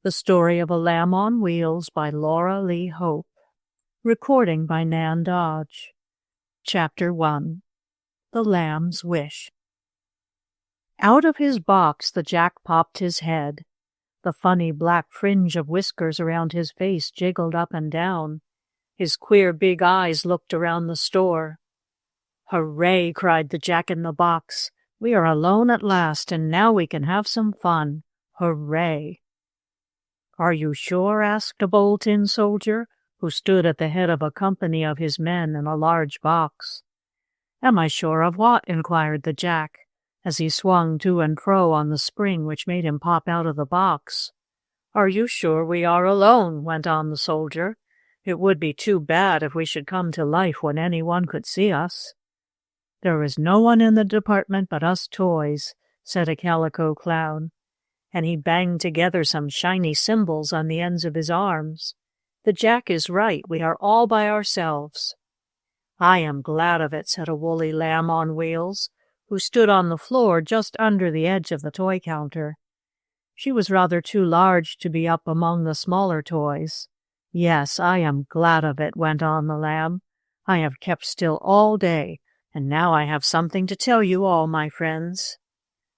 The Story of a Lamb on Wheels by Laura Lee Hope. Recording by Nan Dodge. Chapter 1. The Lamb's Wish. Out of his box the Jack popped his head. The funny black fringe of whiskers around his face jiggled up and down. His queer big eyes looked around the store. "Hooray!" cried the Jack-in-the-Box. "We are alone at last, and now we can have some fun. Hooray!" "Are you sure?" asked a bold tin soldier, who stood at the head of a company of his men in a large box. "Am I sure of what?" inquired the Jack, as he swung to and fro on the spring which made him pop out of the box. "Are you sure we are alone?" went on the soldier. "It would be too bad if we should come to life when anyone could see us." "There is no one in the department but us toys," said a calico clown, and he banged together some shiny cymbals on the ends of his arms. "The Jack is right. We are all by ourselves." "I am glad of it," said a woolly lamb on wheels, who stood on the floor just under the edge of the toy counter. She was rather too large to be up among the smaller toys. "Yes, I am glad of it," went on the lamb. "I have kept still all day, and now I have something to tell you all, my friends."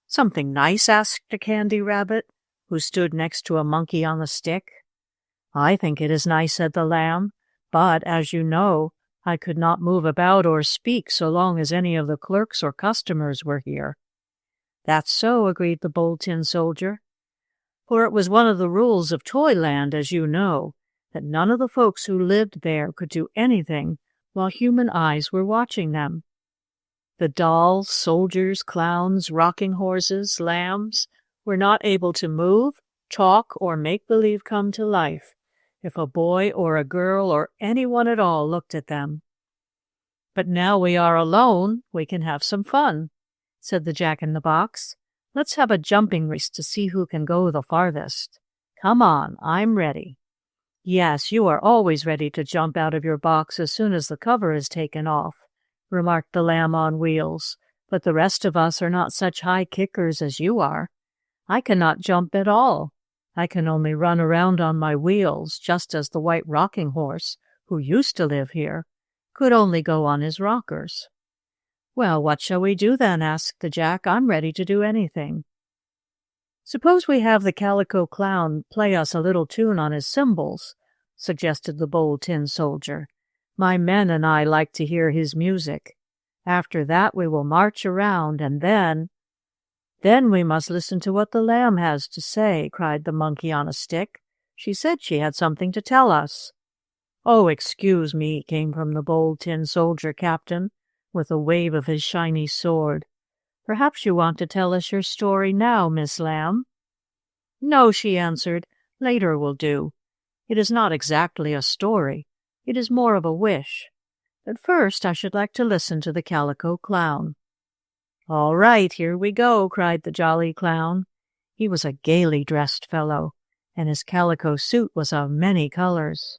"Something nice?" asked a candy rabbit, who stood next to a monkey on a stick. "I think it is nice," said the lamb, "but, as you know, I could not move about or speak so long as any of the clerks or customers were here." "That's so," agreed the bold tin soldier, "for it was one of the rules of Toyland, as you know, that none of the folks who lived there could do anything while human eyes were watching them. The dolls, soldiers, clowns, rocking horses, lambs were not able to move, talk, or make believe come to life if a boy or a girl or anyone at all looked at them. But now we are alone, we can have some fun," said the Jack-in-the-Box. "Let's have a jumping race to see who can go the farthest. Come on, I'm ready." "Yes, you are always ready to jump out of your box as soon as the cover is taken off," remarked the lamb on wheels, "but the rest of us are not such high kickers as you are. I cannot jump at all. I can only run around on my wheels, just as the white rocking horse, who used to live here, could only go on his rockers." "Well, what shall we do then?" asked the Jack. "I'm ready to do anything." "Suppose we have the calico clown play us a little tune on his cymbals," suggested the bold tin soldier. "My men and I like to hear his music. After that we will march around, and then—" "Then we must listen to what the lamb has to say," cried the monkey on a stick. "She said she had something to tell us." "Oh, excuse me," came from the bold tin soldier captain, with a wave of his shiny sword. "Perhaps you want to tell us your story now, Miss Lamb?" "No," she answered. "Later will do. It is not exactly a story. It is more of a wish. But first I should like to listen to the calico clown." "All right, here we go," cried the jolly clown. He was a gaily dressed fellow, and his calico suit was of many colors.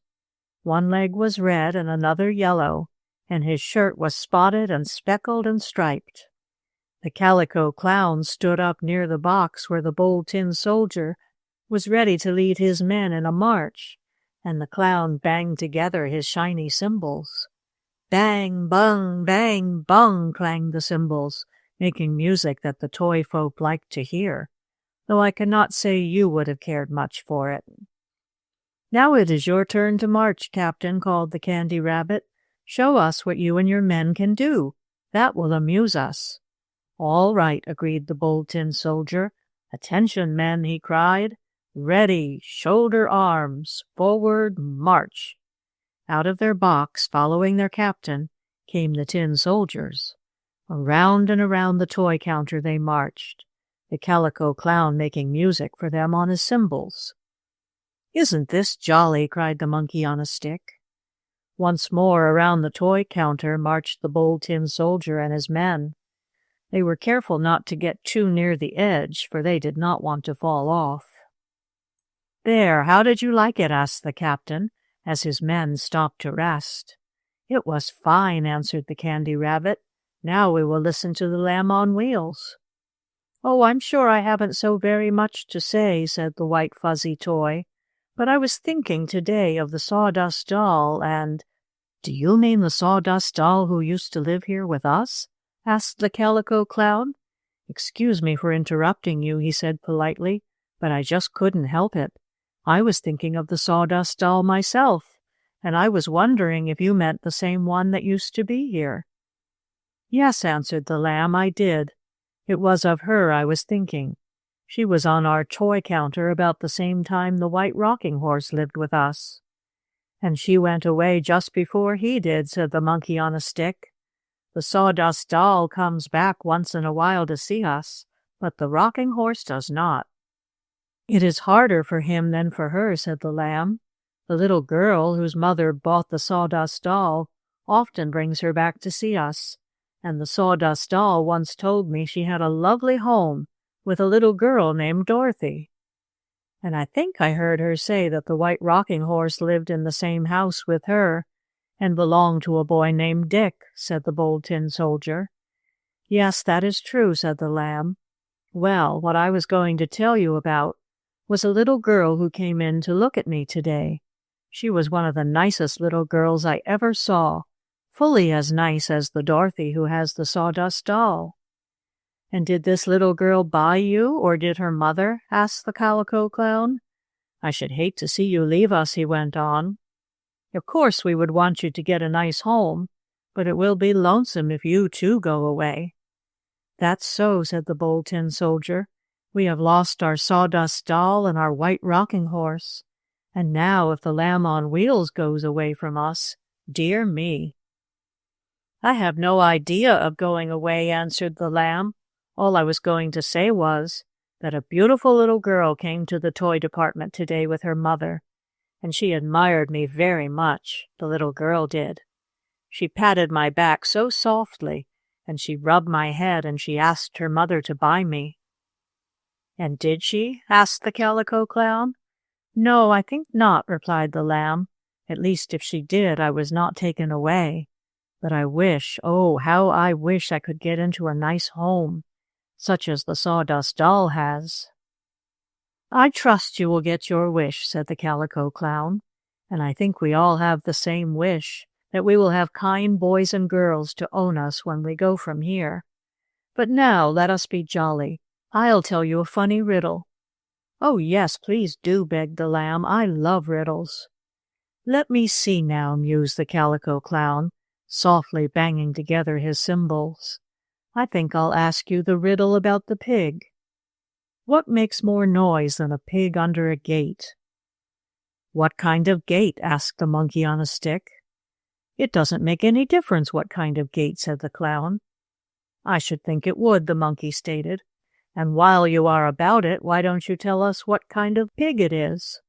One leg was red and another yellow, and his shirt was spotted and speckled and striped. The calico clown stood up near the box where the bold tin soldier was ready to lead his men in a march, and the clown banged together his shiny cymbals. Bang, bung, bang, bung, clanged the cymbals, making music that the toy folk liked to hear, though I cannot say you would have cared much for it. "Now it is your turn to march, Captain," called the Candy Rabbit. "Show us what you and your men can do. That will amuse us." "All right," agreed the bold tin soldier. "Attention, men," he cried. "Ready, shoulder arms, forward, march." Out of their box, following their captain, came the tin soldiers. Around and around the toy counter they marched, the calico clown making music for them on his cymbals. "Isn't this jolly?" cried the monkey on a stick. Once more around the toy counter marched the bold tin soldier and his men. They were careful not to get too near the edge, for they did not want to fall off. "There, how did you like it?" asked the captain, as his men stopped to rest. "It was fine," answered the Candy Rabbit. "Now we will listen to the Lamb on Wheels." "Oh, I'm sure I haven't so very much to say," said the white fuzzy toy, "but I was thinking today of the Sawdust Doll and—" "Do you mean the Sawdust Doll who used to live here with us?" asked the Calico Clown. "Excuse me for interrupting you," he said politely, "but I just couldn't help it. I was thinking of the Sawdust Doll myself, and I was wondering if you meant the same one that used to be here." "Yes," answered the Lamb, "I did. It was of her I was thinking. She was on our toy counter about the same time the White Rocking Horse lived with us." "And she went away just before he did," said the Monkey on a Stick. "The Sawdust Doll comes back once in a while to see us, but the Rocking Horse does not." "It is harder for him than for her," said the Lamb. "The little girl whose mother bought the Sawdust Doll often brings her back to see us, and the Sawdust Doll once told me she had a lovely home with a little girl named Dorothy." "And I think I heard her say that the White Rocking Horse lived in the same house with her and belonged to a boy named Dick," said the Bold Tin Soldier. "Yes, that is true," said the Lamb. "Well, what I was going to tell you about was a little girl who came in to look at me today. She was one of the nicest little girls I ever saw, fully as nice as the Dorothy who has the Sawdust Doll." "And did this little girl buy you, or did her mother?" asked the Calico Clown. "I should hate to see you leave us," he went on. "Of course we would want you to get a nice home, but it will be lonesome if you too go away." "That's so," said the Bold Tin Soldier. "We have lost our Sawdust Doll and our White Rocking Horse, and now if the Lamb on Wheels goes away from us, dear me." "I have no idea of going away," answered the Lamb. "All I was going to say was that a beautiful little girl came to the toy department today with her mother, and she admired me very much, the little girl did. She patted my back so softly, and she rubbed my head, and she asked her mother to buy me." "And did she?" asked the Calico Clown. "No, I think not," replied the Lamb. "At least if she did, I was not taken away. But I wish, oh, how I wish I could get into a nice home, such as the Sawdust Doll has." "I trust you will get your wish," said the Calico Clown. "And I think we all have the same wish, that we will have kind boys and girls to own us when we go from here. But now let us be jolly. I'll tell you a funny riddle." "Oh, yes, please do," begged the Lamb. "I love riddles." "Let me see now," mused the Calico Clown, softly banging together his cymbals. "I think I'll ask you the riddle about the pig. What makes more noise than a pig under a gate?" "What kind of gate?" asked the Monkey on a Stick. "It doesn't make any difference what kind of gate," said the Clown. "I should think it would," the Monkey stated. "And while you are about it, why don't you tell us what kind of pig it is?"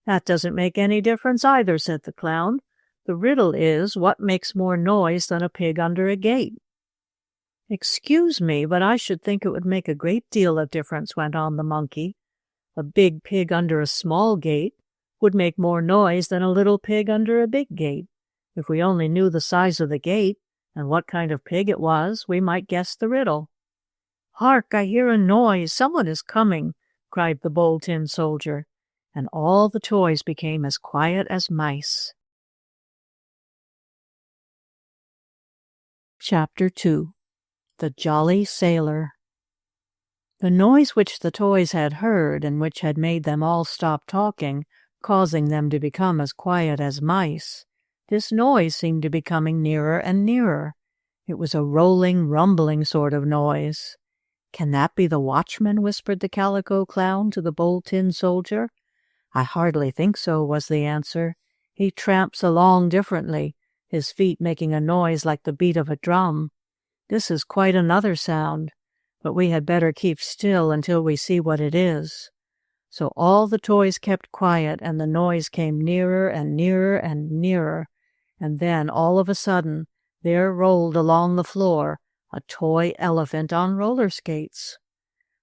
"That doesn't make any difference either," said the Clown. "The riddle is, what makes more noise than a pig under a gate?" "Excuse me, but I should think it would make a great deal of difference," went on the Monkey. "A big pig under a small gate would make more noise than a little pig under a big gate. If we only knew the size of the gate and what kind of pig it was, we might guess the riddle." "Hark, I hear a noise. Someone is coming," cried the Bold Tin Soldier, and all the toys became as quiet as mice. Chapter 2. The Jolly Sailor. The noise which the toys had heard, and which had made them all stop talking, causing them to become as quiet as mice, this noise seemed to be coming nearer and nearer. It was a rolling, rumbling sort of noise. "Can that be the watchman?" whispered the Calico Clown to the Bold Tin Soldier. "I hardly think so," was the answer. "He tramps along differently, his feet making a noise like the beat of a drum. This is quite another sound, but we had better keep still until we see what it is." So all the toys kept quiet, and the noise came nearer and nearer and nearer, and then, all of a sudden, there rolled along the floor a toy elephant on roller skates.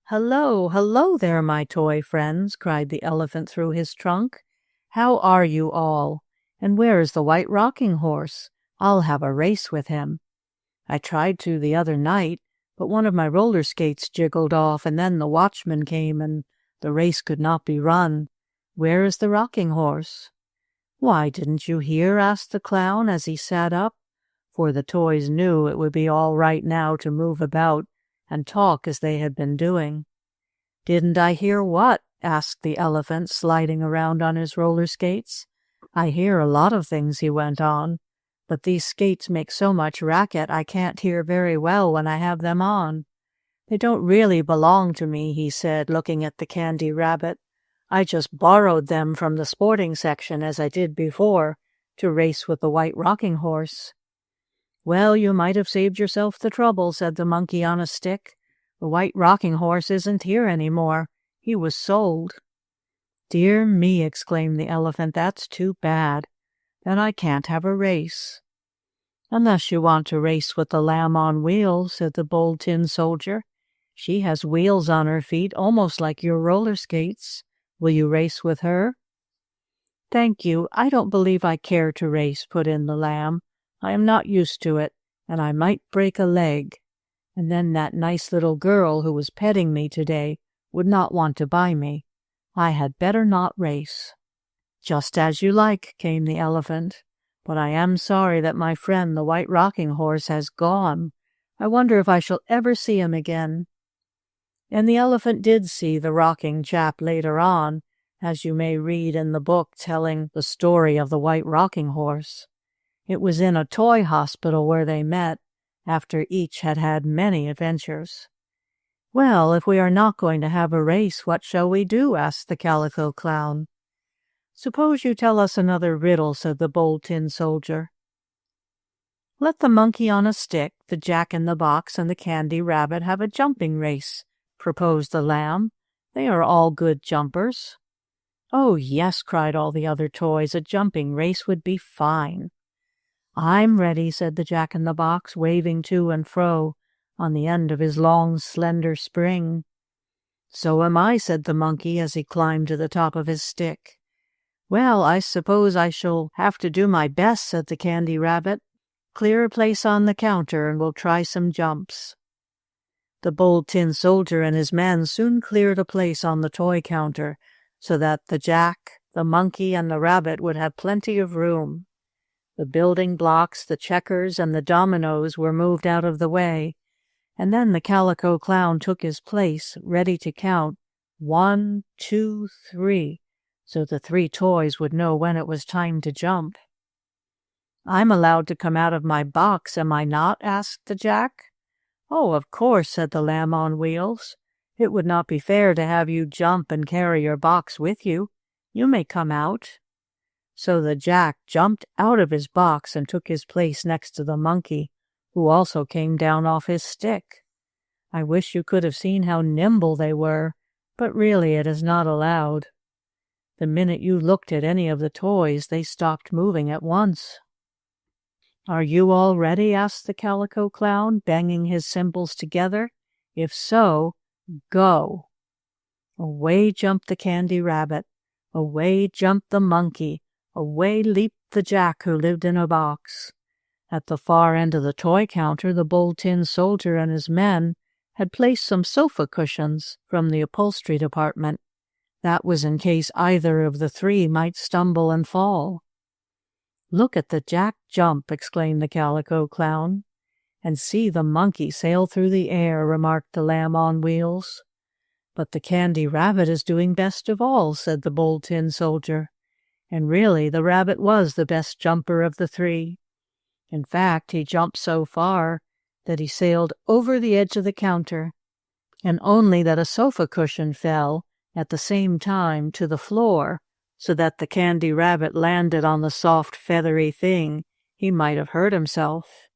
"Hello, hello there, my toy friends," cried the elephant through his trunk. "How are you all? And where is the White Rocking Horse? I'll have a race with him. I tried to the other night, but one of my roller skates jiggled off, and then the watchman came, and the race could not be run. Where is the rocking horse?" "Why, didn't you hear?" asked the clown as he sat up, for the toys knew it would be all right now to move about and talk as they had been doing. "Didn't I hear what?" asked the elephant, sliding around on his roller skates. "I hear a lot of things," he went on, "but these skates make so much racket I can't hear very well when I have them on. They don't really belong to me," he said, looking at the Candy Rabbit. "I just borrowed them from the sporting section, as I did before, to race with the white rocking horse." "Well, you might have saved yourself the trouble," said the monkey on a stick. "The white rocking horse isn't here any more. He was sold." "Dear me," exclaimed the elephant, "that's too bad. Then I can't have a race." "Unless you want to race with the Lamb on Wheels," said the Bold Tin Soldier. "She has wheels on her feet, almost like your roller skates. Will you race with her?" "Thank you, I don't believe I care to race," put in the Lamb. "I am not used to it, and I might break a leg. And then that nice little girl who was petting me today would not want to buy me. I had better not race." "Just as you like," came the elephant. "But I am sorry that my friend the white rocking horse has gone. I wonder if I shall ever see him again." And the elephant did see the rocking chap later on, as you may read in the book telling the story of the white rocking horse. It was in a toy hospital where they met, after each had had many adventures. "Well, if we are not going to have a race, what shall we do?" asked the Calico Clown. "Suppose you tell us another riddle," said the Bold Tin Soldier. "Let the monkey on a stick, the Jack-in-the-Box, and the Candy Rabbit have a jumping race," proposed the Lamb. "They are all good jumpers." "Oh, yes," cried all the other toys, "a jumping race would be fine." "I'm ready," said the Jack-in-the-Box, waving to and fro on the end of his long, slender spring. "So am I," said the monkey as he climbed to the top of his stick. "Well, I suppose I shall have to do my best," said the Candy Rabbit. "Clear a place on the counter and we'll try some jumps." The Bold Tin Soldier and his men soon cleared a place on the toy counter so that the Jack, the monkey, and the rabbit would have plenty of room. The building blocks, the checkers, and the dominoes were moved out of the way, and then the Calico Clown took his place, ready to count 1, 2, 3, so the three toys would know when it was time to jump. "I'm allowed to come out of my box, am I not?" asked the Jack. "Oh, of course," said the Lamb on Wheels. "It would not be fair to have you jump and carry your box with you. You may come out." So the Jack jumped out of his box and took his place next to the monkey, who also came down off his stick. I wish you could have seen how nimble they were, but really it is not allowed. The minute you looked at any of the toys, they stopped moving at once. "Are you all ready?" asked the Calico Clown, banging his cymbals together. "If so, go." Away jumped the Candy Rabbit. Away jumped the monkey. Away leaped the Jack who lived in a box. At the far end of the toy counter, the Bold Tin Soldier and his men had placed some sofa cushions from the upholstery department. That was in case either of the three might stumble and fall. "Look at the Jack jump," exclaimed the Calico Clown. "And see the monkey sail through the air," remarked the Lamb on Wheels. "But the Candy Rabbit is doing best of all," said the Bold Tin Soldier. And really the rabbit was the best jumper of the three. In fact, he jumped so far that he sailed over the edge of the counter, and only that a sofa cushion fell at the same time to the floor, so that the Candy Rabbit landed on the soft, feathery thing, he might have hurt himself.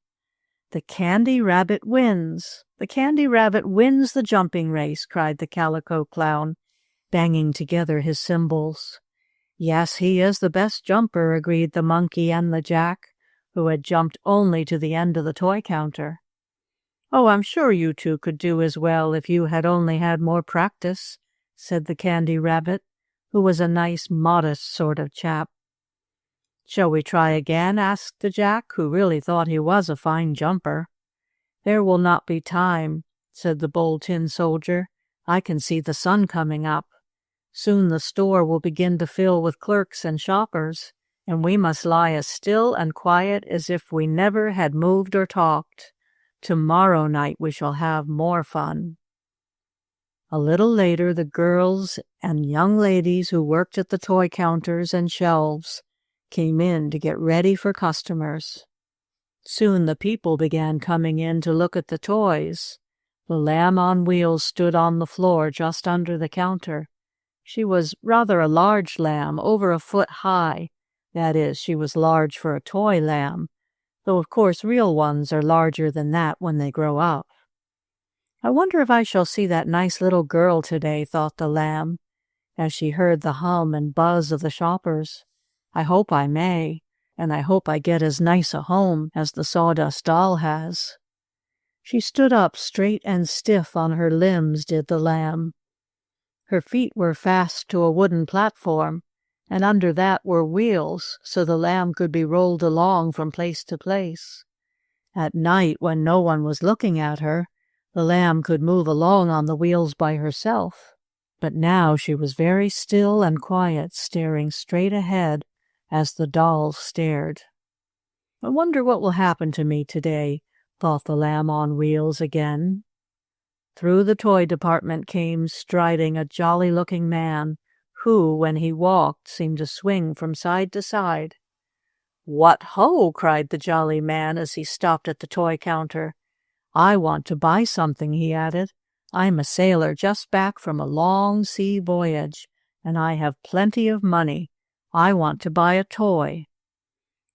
"The Candy Rabbit wins! The Candy Rabbit wins the jumping race!" cried the Calico Clown, banging together his cymbals. "Yes, he is the best jumper," agreed the monkey and the Jack, who had jumped only to the end of the toy counter. "Oh, I'm sure you two could do as well if you had only had more practice," said the Candy Rabbit, who was a nice, modest sort of chap. "Shall we try again?" asked the Jack, who really thought he was a fine jumper. "There will not be time. said the Bold Tin Soldier. "I can see the sun coming up. Soon the store will begin to fill with clerks and shoppers, and we must lie as still and quiet as if we never had moved or talked. Tomorrow night we shall have more fun." A little later the girls and young ladies who worked at the toy counters and shelves came in to get ready for customers. Soon the people began coming in to look at the toys. The Lamb on Wheels stood on the floor just under the counter. She was rather a large lamb, over a foot high. That is, she was large for a toy lamb, though of course real ones are larger than that when they grow up. "I wonder if I shall see that nice little girl today," thought the lamb, as she heard the hum and buzz of the shoppers. "I hope I may, and I hope I get as nice a home as the Sawdust Doll has." She stood up straight and stiff on her limbs, did the lamb. Her feet were fast to a wooden platform, and under that were wheels, so the lamb could be rolled along from place to place. At night, when no one was looking at her, the lamb could move along on the wheels by herself. But now she was very still and quiet, staring straight ahead as the dolls stared. "I wonder what will happen to me today," thought the Lamb on Wheels again. Through the toy department came striding a jolly-looking man, who, when he walked, seemed to swing from side to side. "What ho!" cried the jolly man as he stopped at the toy counter. "I want to buy something," he added. "I'm a sailor just back from a long sea voyage, and I have plenty of money. I want to buy a toy."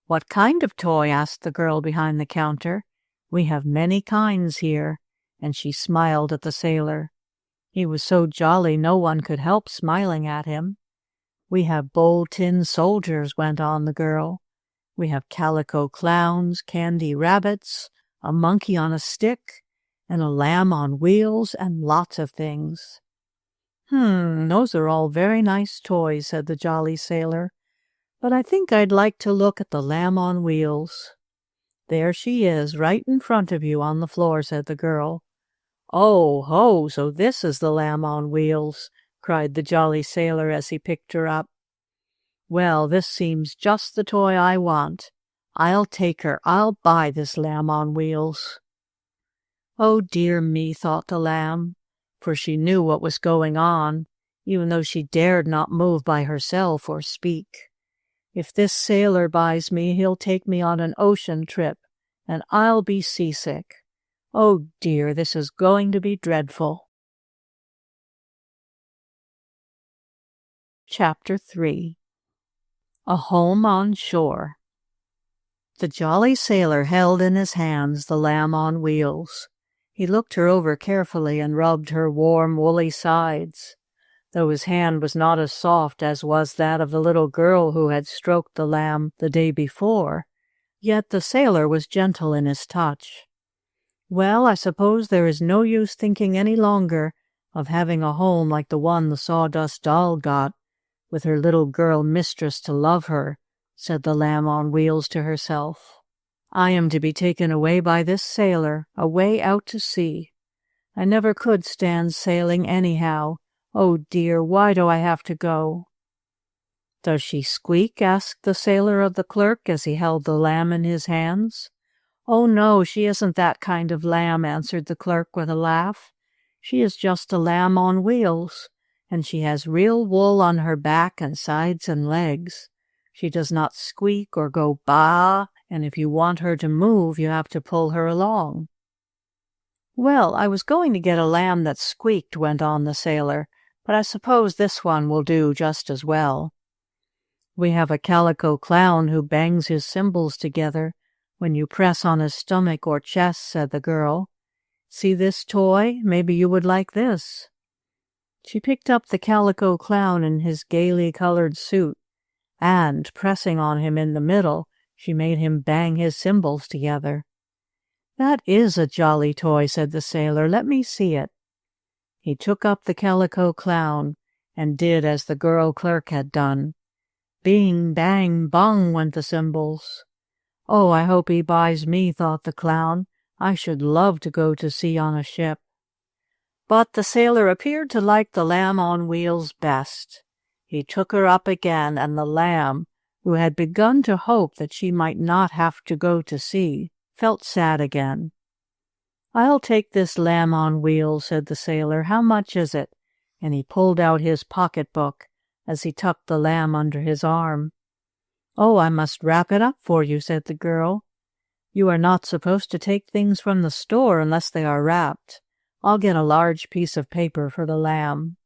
"What kind of toy?" asked the girl behind the counter. "We have many kinds here," and she smiled at the sailor. He was so jolly no one could help smiling at him. "We have Bold Tin Soldiers," went on the girl. "We have calico clowns, candy rabbits, a monkey on a stick, and a lamb on wheels, and lots of things." Those are all very nice toys," said the jolly sailor, "but I think I'd like to look at the Lamb on Wheels." "There she is, right in front of you on the floor," said the girl. "Oh, ho, so this is the Lamb on Wheels," cried the jolly sailor as he picked her up. "Well, this seems just the toy I want. I'll take her. I'll buy this Lamb on Wheels." "Oh, dear me," thought the lamb, for she knew what was going on, even though she dared not move by herself or speak. "If this sailor buys me, he'll take me on an ocean trip, and I'll be seasick. Oh dear, this is going to be dreadful." Chapter 3. A Home on Shore. The jolly sailor held in his hands the Lamb on Wheels. He looked her over carefully and rubbed her warm, woolly sides. Though his hand was not as soft as was that of the little girl who had stroked the lamb the day before, yet the sailor was gentle in his touch. "Well, I suppose there is no use thinking any longer of having a home like the one the Sawdust Doll got, with her little girl mistress to love her," said the Lamb on Wheels to herself. "I am to be taken away by this sailor, away out to sea. I never could stand sailing anyhow. Oh dear, why do I have to go?" "Does she squeak?" asked the sailor of the clerk as he held the lamb in his hands. "Oh no, she isn't that kind of lamb," answered the clerk with a laugh. "She is just a lamb on wheels, and she has real wool on her back and sides and legs. She does not squeak or go baa, and if you want her to move, you have to pull her along." "Well, I was going to get a lamb that squeaked," went on the sailor, "but I suppose this one will do just as well." "We have a calico clown who bangs his cymbals together when you press on his stomach or chest," said the girl. "See this toy? Maybe you would like this." She picked up the calico clown in his gaily colored suit, and, pressing on him in the middle, she made him bang his cymbals together. "That is a jolly toy," said the sailor. "Let me see it." He took up the calico clown and did as the girl clerk had done. Bing, bang, bung went the cymbals. "Oh, I hope he buys me," thought the clown. "I should love to go to sea on a ship." But the sailor appeared to like the lamb on wheels best. He took her up again, and the lamb, who had begun to hope that she might not have to go to sea, felt sad again. "I'll take this lamb on wheels," said the sailor. "How much is it?" And he pulled out his pocketbook as he tucked the lamb under his arm. "Oh, I must wrap it up for you," said the girl. "You are not supposed to take things from the store unless they are wrapped. I'll get a large piece of paper for the lamb."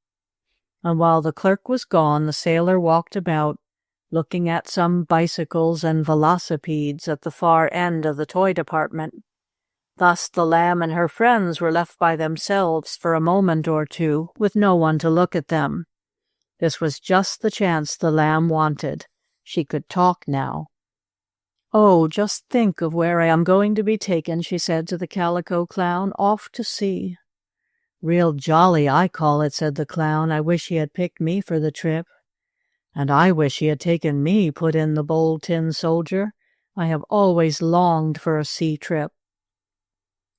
And while the clerk was gone, the sailor walked about, looking at some bicycles and velocipedes at the far end of the toy department. Thus the lamb and her friends were left by themselves for a moment or two, with no one to look at them. This was just the chance the lamb wanted. She could talk now. "Oh, just think of where I am going to be taken," she said to the Calico Clown, "off to sea." "Real jolly, I call it," said the clown. "I wish he had picked me for the trip." "And I wish he had taken me," put in the Bold Tin Soldier. "I have always longed for a sea trip."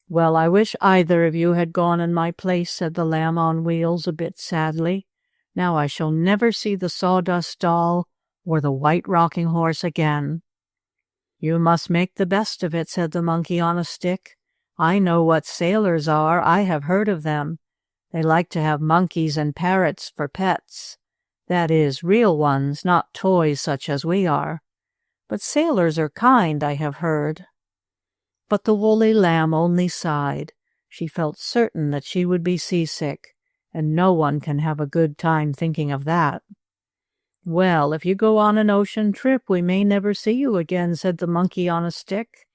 "Well, I wish either of you had gone in my place," said the Lamb on Wheels a bit sadly. "Now I shall never see the Sawdust Doll or the White Rocking Horse again." "You must make the best of it," said the Monkey on a Stick. "I know what sailors are. I have heard of them. They like to have monkeys and parrots for pets. That is, real ones, not toys such as we are. But sailors are kind, I have heard." But the woolly lamb only sighed. She felt certain that she would be seasick, and no one can have a good time thinking of that. "Well, if you go on an ocean trip, we may never see you again," said the Monkey on a Stick.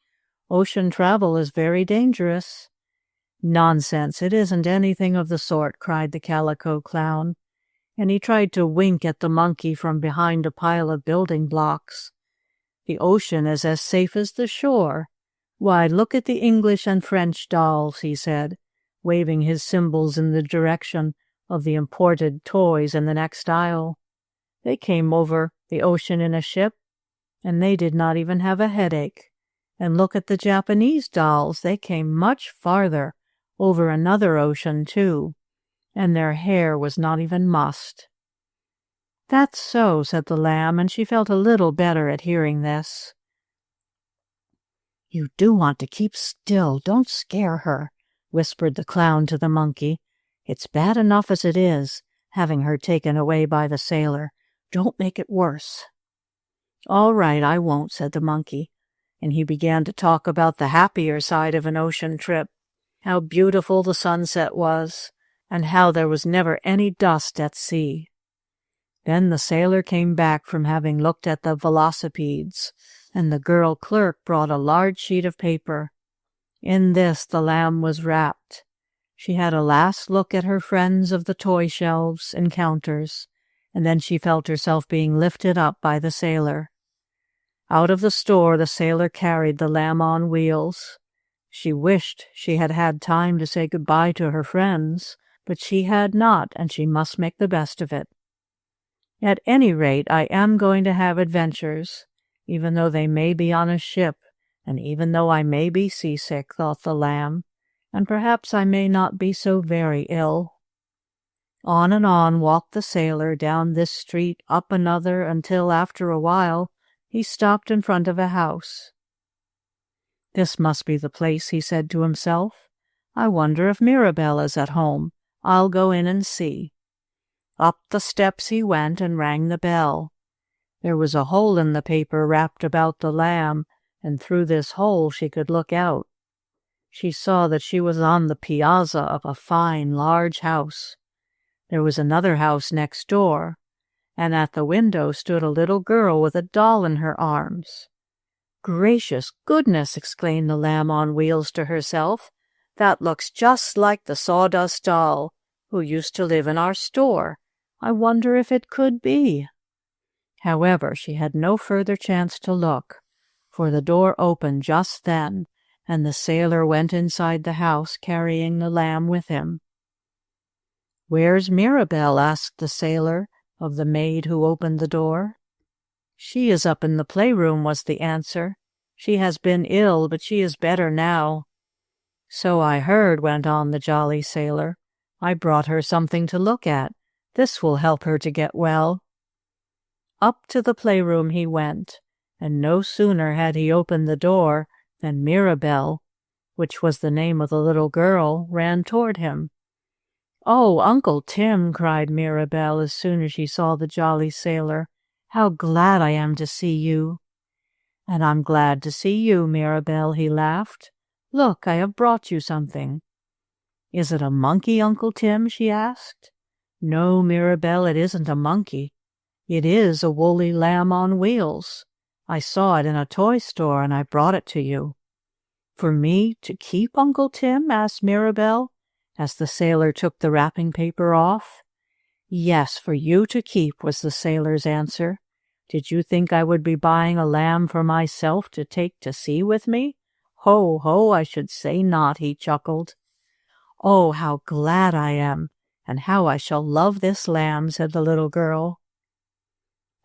"Ocean travel is very dangerous." "Nonsense, it isn't anything of the sort," cried the Calico Clown, and he tried to wink at the monkey from behind a pile of building blocks. "The ocean is as safe as the shore. Why, look at the English and French dolls," he said, waving his symbols in the direction of the imported toys in the next aisle. "They came over the ocean in a ship, and they did not even have a headache. And look at the Japanese dolls. They came much farther, over another ocean too, and their hair was not even mussed." "That's so," said the lamb, and she felt a little better at hearing this. "You do want to keep still. Don't scare her," whispered the clown to the monkey. "It's bad enough as it is, having her taken away by the sailor. Don't make it worse." "All right, I won't," said the monkey, and he began to talk about the happier side of an ocean trip, how beautiful the sunset was, and how there was never any dust at sea. Then the sailor came back from having looked at the velocipedes, and the girl clerk brought a large sheet of paper. In this the lamb was wrapped. She had a last look at her friends of the toy shelves and counters, and then she felt herself being lifted up by the sailor. Out of the store the sailor carried the Lamb on Wheels. She wished she had had time to say goodbye to her friends, but she had not, and she must make the best of it. "At any rate, I am going to have adventures, even though they may be on a ship, and even though I may be seasick," thought the lamb, "and perhaps I may not be so very ill." On and on walked the sailor, down this street, up another, until, after a while, he stopped in front of a house. "This must be the place," he said to himself. "I wonder if Mirabell is at home. I'll go in and see." Up the steps he went and rang the bell. There was a hole in the paper wrapped about the lamb, and through this hole she could look out. She saw that she was on the piazza of a fine, large house. There was another house next door, and at the window stood a little girl with a doll in her arms. "Gracious goodness!" exclaimed the Lamb on Wheels to herself. "That looks just like the Sawdust Doll who used to live in our store. I wonder if it could be." However, she had no further chance to look, for the door opened just then, and the sailor went inside the house, carrying the lamb with him. "Where's Mirabell?" asked the sailor of the maid who opened the door. "She is up in the playroom," was the answer. "She has been ill, but she is better now." "So I heard," went on the jolly sailor. I brought her something to look at. This will help her to get well." Up to the playroom he went, and no sooner had he opened the door than Mirabell, which was the name of the little girl, ran toward him. "Oh, Uncle Tim," cried Mirabell as soon as she saw the jolly sailor, "how glad I am to see you." "And I'm glad to see you, Mirabell," he laughed. "Look, I have brought you something." "Is it a monkey, Uncle Tim?" she asked. "No, Mirabell, it isn't a monkey. It is a woolly lamb on wheels. I saw it in a toy store, and I brought it to you." "For me to keep, Uncle Tim?" asked Mirabell, as the sailor took the wrapping paper off. "Yes, for you to keep," was the sailor's answer. "Did you think I would be buying a lamb for myself to take to sea with me? Ho, ho, I should say not," he chuckled. "Oh, how glad I am, and how I shall love this lamb," said the little girl.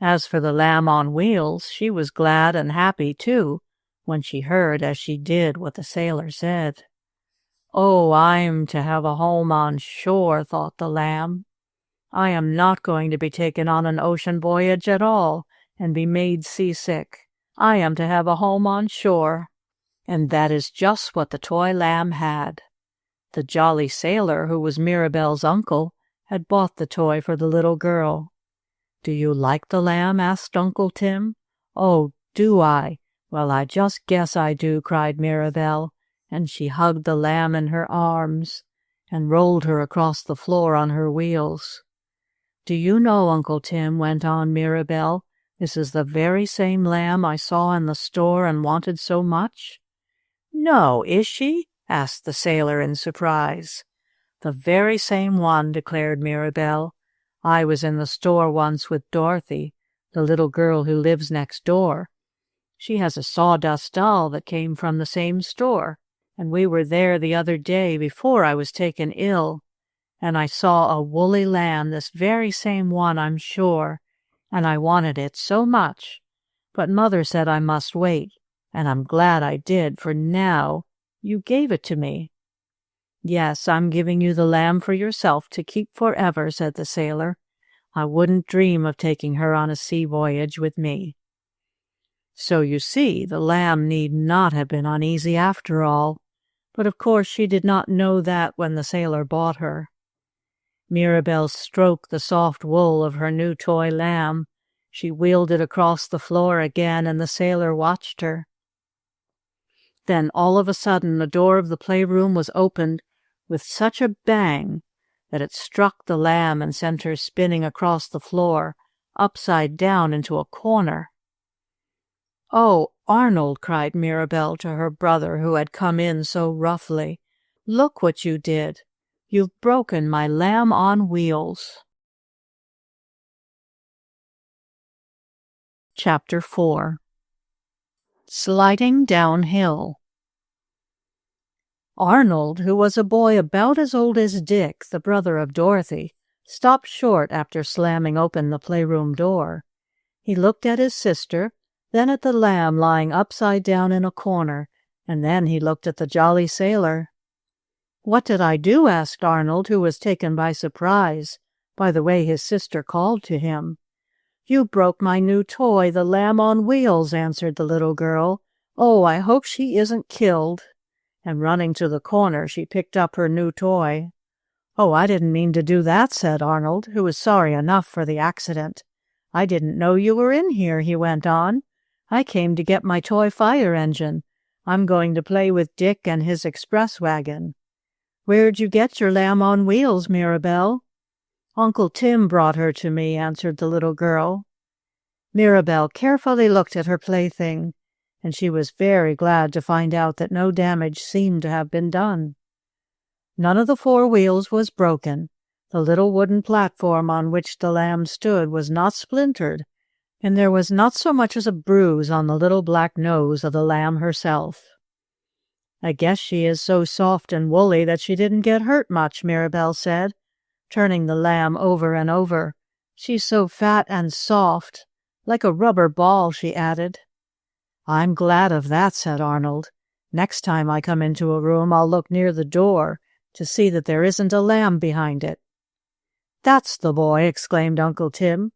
As for the lamb on wheels, she was glad and happy, too, when she heard, as she did, what the sailor said. "Oh, I'm to have a home on shore," thought the lamb. "I am not going to be taken on an ocean voyage at all and be made seasick. I am to have a home on shore." And that is just what the toy lamb had. The jolly sailor, who was Mirabell's uncle, had bought the toy for the little girl. "Do you like the lamb?" asked Uncle Tim. "Oh, do I? Well, I just guess I do," cried Mirabell, and she hugged the lamb in her arms and rolled her across the floor on her wheels. "Do you know, Uncle Tim," went on Mirabell, "this is the very same lamb I saw in the store and wanted so much?" "No, is she?" asked the sailor in surprise. "The very same one," declared Mirabell. "I was in the store once with Dorothy, the little girl who lives next door. She has a sawdust doll that came from the same store, and we were there the other day before I was taken ill, and I saw a woolly lamb, this very same one, I'm sure, and I wanted it so much. But Mother said I must wait, and I'm glad I did, for now you gave it to me." "Yes, I'm giving you the lamb for yourself to keep forever," said the sailor. "I wouldn't dream of taking her on a sea voyage with me." So you see, the lamb need not have been uneasy after all, but of course she did not know that when the sailor bought her. Mirabell stroked the soft wool of her new toy lamb. She wheeled it across the floor again, and the sailor watched her. Then all of a sudden the door of the playroom was opened with such a bang that it struck the lamb and sent her spinning across the floor, upside down into a corner. "Oh, Arnold," cried Mirabell to her brother, who had come in so roughly, "look what you did. You've broken my lamb on wheels." Chapter 4. Sliding Downhill. Arnold, who was a boy about as old as Dick, the brother of Dorothy, stopped short after slamming open the playroom door. He looked at his sister, then at the lamb lying upside down in a corner, and then he looked at the jolly sailor. "What did I do?" asked Arnold, who was taken by surprise by the way his sister called to him. "You broke my new toy, the lamb on wheels," answered the little girl. "Oh, I hope she isn't killed." And running to the corner, she picked up her new toy. "Oh, I didn't mean to do that," said Arnold, who was sorry enough for the accident. "I didn't know you were in here," he went on. "I came to get my toy fire engine. I'm going to play with Dick and his express wagon." "Where'd you get your lamb on wheels, Mirabell?" "Uncle Tim brought her to me," answered the little girl. Mirabell carefully looked at her plaything, and she was very glad to find out that no damage seemed to have been done. None of the 4 wheels was broken. The little wooden platform on which the lamb stood was not splintered, and there was not so much as a bruise on the little black nose of the lamb herself. "I guess she is so soft and woolly that she didn't get hurt much," Mirabell said, turning the lamb over and over. "She's so fat and soft, like a rubber ball," she added. "I'm glad of that," said Arnold. "Next time I come into a room, I'll look near the door to see that there isn't a lamb behind it. "That's the boy," exclaimed Uncle Tim.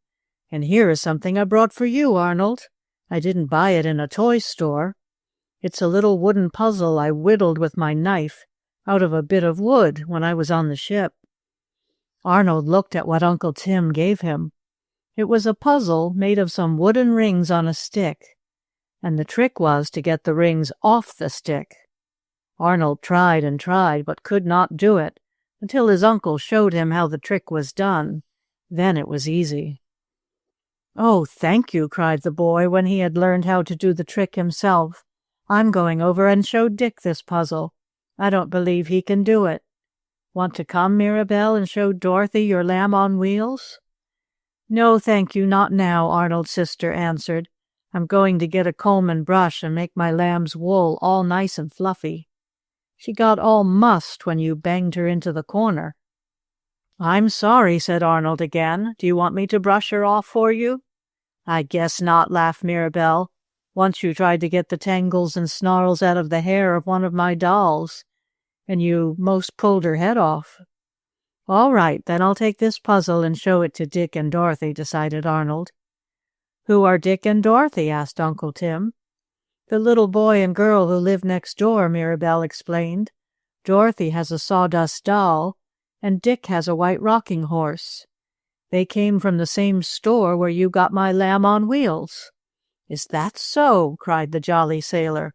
"And here is something I brought for you, Arnold. I didn't buy it in a toy store. It's a little wooden puzzle I whittled with my knife out of a bit of wood when I was on the ship." Arnold looked at what Uncle Tim gave him. It was a puzzle made of some wooden rings on a stick, and the trick was to get the rings off the stick. Arnold tried and tried, but could not do it, until his uncle showed him how the trick was done. Then it was easy. "Oh, thank you," cried the boy when he had learned how to do the trick himself. "I'm going over and show Dick this puzzle. I don't believe he can do it. Want to come, Mirabell, and show Dorothy your lamb on wheels?" "No, thank you, not now," Arnold's sister answered. "I'm going to get a comb and brush and make my lamb's wool all nice and fluffy. She got all mussed when you banged her into the corner." "I'm sorry," said Arnold again. "Do you want me to brush her off for you?" "I guess not," laughed Mirabell. "Once you tried to get the tangles and snarls out of the hair of one of my dolls, and you most pulled her head off." "All right, then I'll take this puzzle and show it to Dick and Dorothy," decided Arnold. "Who are Dick and Dorothy?" asked Uncle Tim. "The little boy and girl who live next door," Mirabell explained. "Dorothy has a sawdust doll, and Dick has a white rocking horse. They came from the same store where you got my lamb on wheels." "Is that so?" cried the jolly sailor.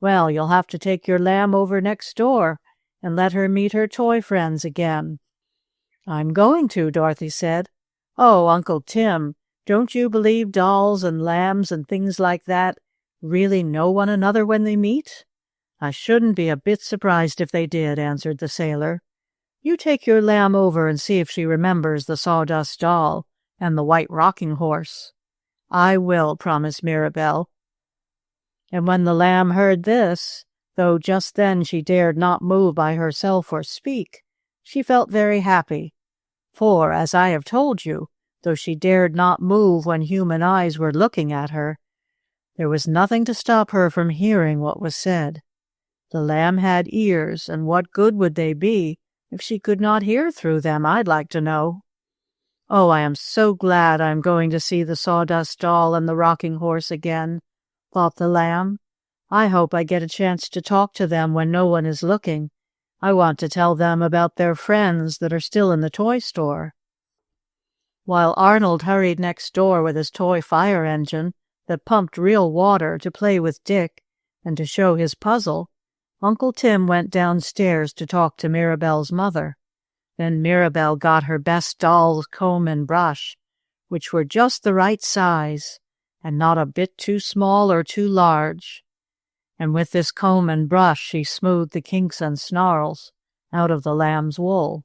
"Well, you'll have to take your lamb over next door and let her meet her toy friends again." "I'm going to," Dorothy said. "Oh, Uncle Tim, don't you believe dolls and lambs and things like that really know one another when they meet?" "I shouldn't be a bit surprised if they did," answered the sailor. "You take your lamb over and see if she remembers the sawdust doll and the white rocking horse." "I will," promised Mirabell. And when the lamb heard this, though just then she dared not move by herself or speak, she felt very happy. For, as I have told you, though she dared not move when human eyes were looking at her, there was nothing to stop her from hearing what was said. The lamb had ears, and what good would they be if she could not hear through them, I'd like to know. "Oh, I am so glad I am going to see the sawdust doll and the rocking horse again," thought the lamb. "I hope I get a chance to talk to them when no one is looking. I want to tell them about their friends that are still in the toy store." While Arnold hurried next door with his toy fire engine that pumped real water to play with Dick and to show his puzzle, Uncle Tim went downstairs to talk to Mirabell's mother. Then Mirabell got her best doll's comb and brush, which were just the right size and not a bit too small or too large. And with this comb and brush she smoothed the kinks and snarls out of the lamb's wool.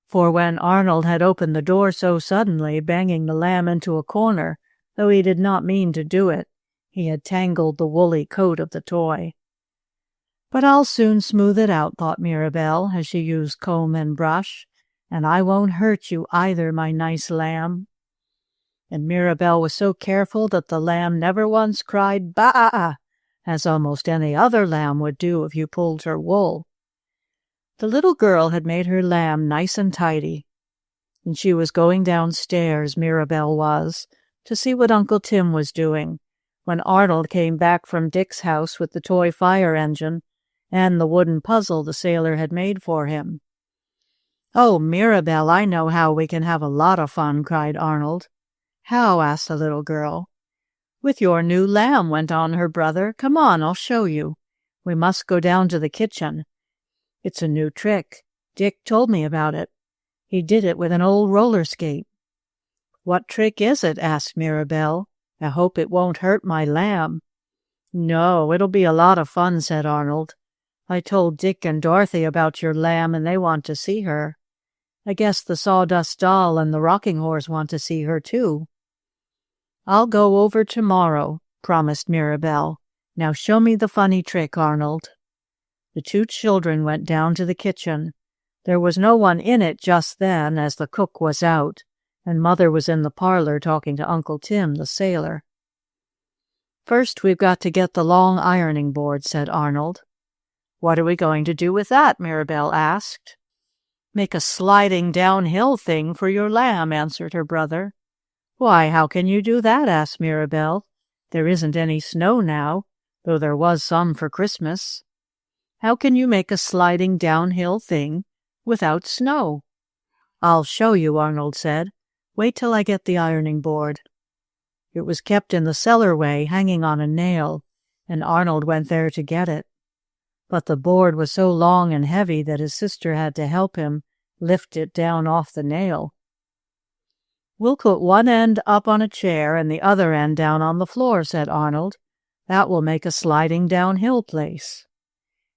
For when Arnold had opened the door so suddenly, banging the lamb into a corner, though he did not mean to do it, he had tangled the woolly coat of the toy. "But I'll soon smooth it out," thought Mirabell, as she used comb and brush, "and I won't hurt you either, my nice lamb." And Mirabell was so careful that the lamb never once cried "Ba!" as almost any other lamb would do if you pulled her wool. The little girl had made her lamb nice and tidy, and she was going downstairs, Mirabell was, to see what Uncle Tim was doing, when Arnold came back from Dick's house with the toy fire engine and the wooden puzzle the sailor had made for him. "Oh, Mirabell, I know how we can have a lot of fun," cried Arnold. "How?" asked the little girl. "With your new lamb," went on her brother. "Come on, I'll show you. We must go down to the kitchen. It's a new trick. Dick told me about it. He did it with an old roller skate." "What trick is it?" asked Mirabell. "I hope it won't hurt my lamb." "No, it'll be a lot of fun," said Arnold. "I told Dick and Dorothy about your lamb, and they want to see her. I guess the sawdust doll and the rocking horse want to see her, too." "I'll go over tomorrow," promised Mirabell. "Now show me the funny trick, Arnold." The two children went down to the kitchen. There was no one in it just then, as the cook was out, and Mother was in the parlor talking to Uncle Tim, the sailor. "First, we've got to get the long ironing board," said Arnold. "What are we going to do with that?" Mirabell asked. "Make a sliding downhill thing for your lamb," answered her brother. "Why, how can you do that?" asked Mirabell. "There isn't any snow now, though there was some for Christmas. How can you make a sliding downhill thing without snow?" "I'll show you," Arnold said. "Wait till I get the ironing board." It was kept in the cellarway, hanging on a nail, and Arnold went there to get it. But the board was so long and heavy that his sister had to help him lift it down off the nail. "We'll put one end up on a chair and the other end down on the floor," said Arnold. "That will make a sliding downhill place."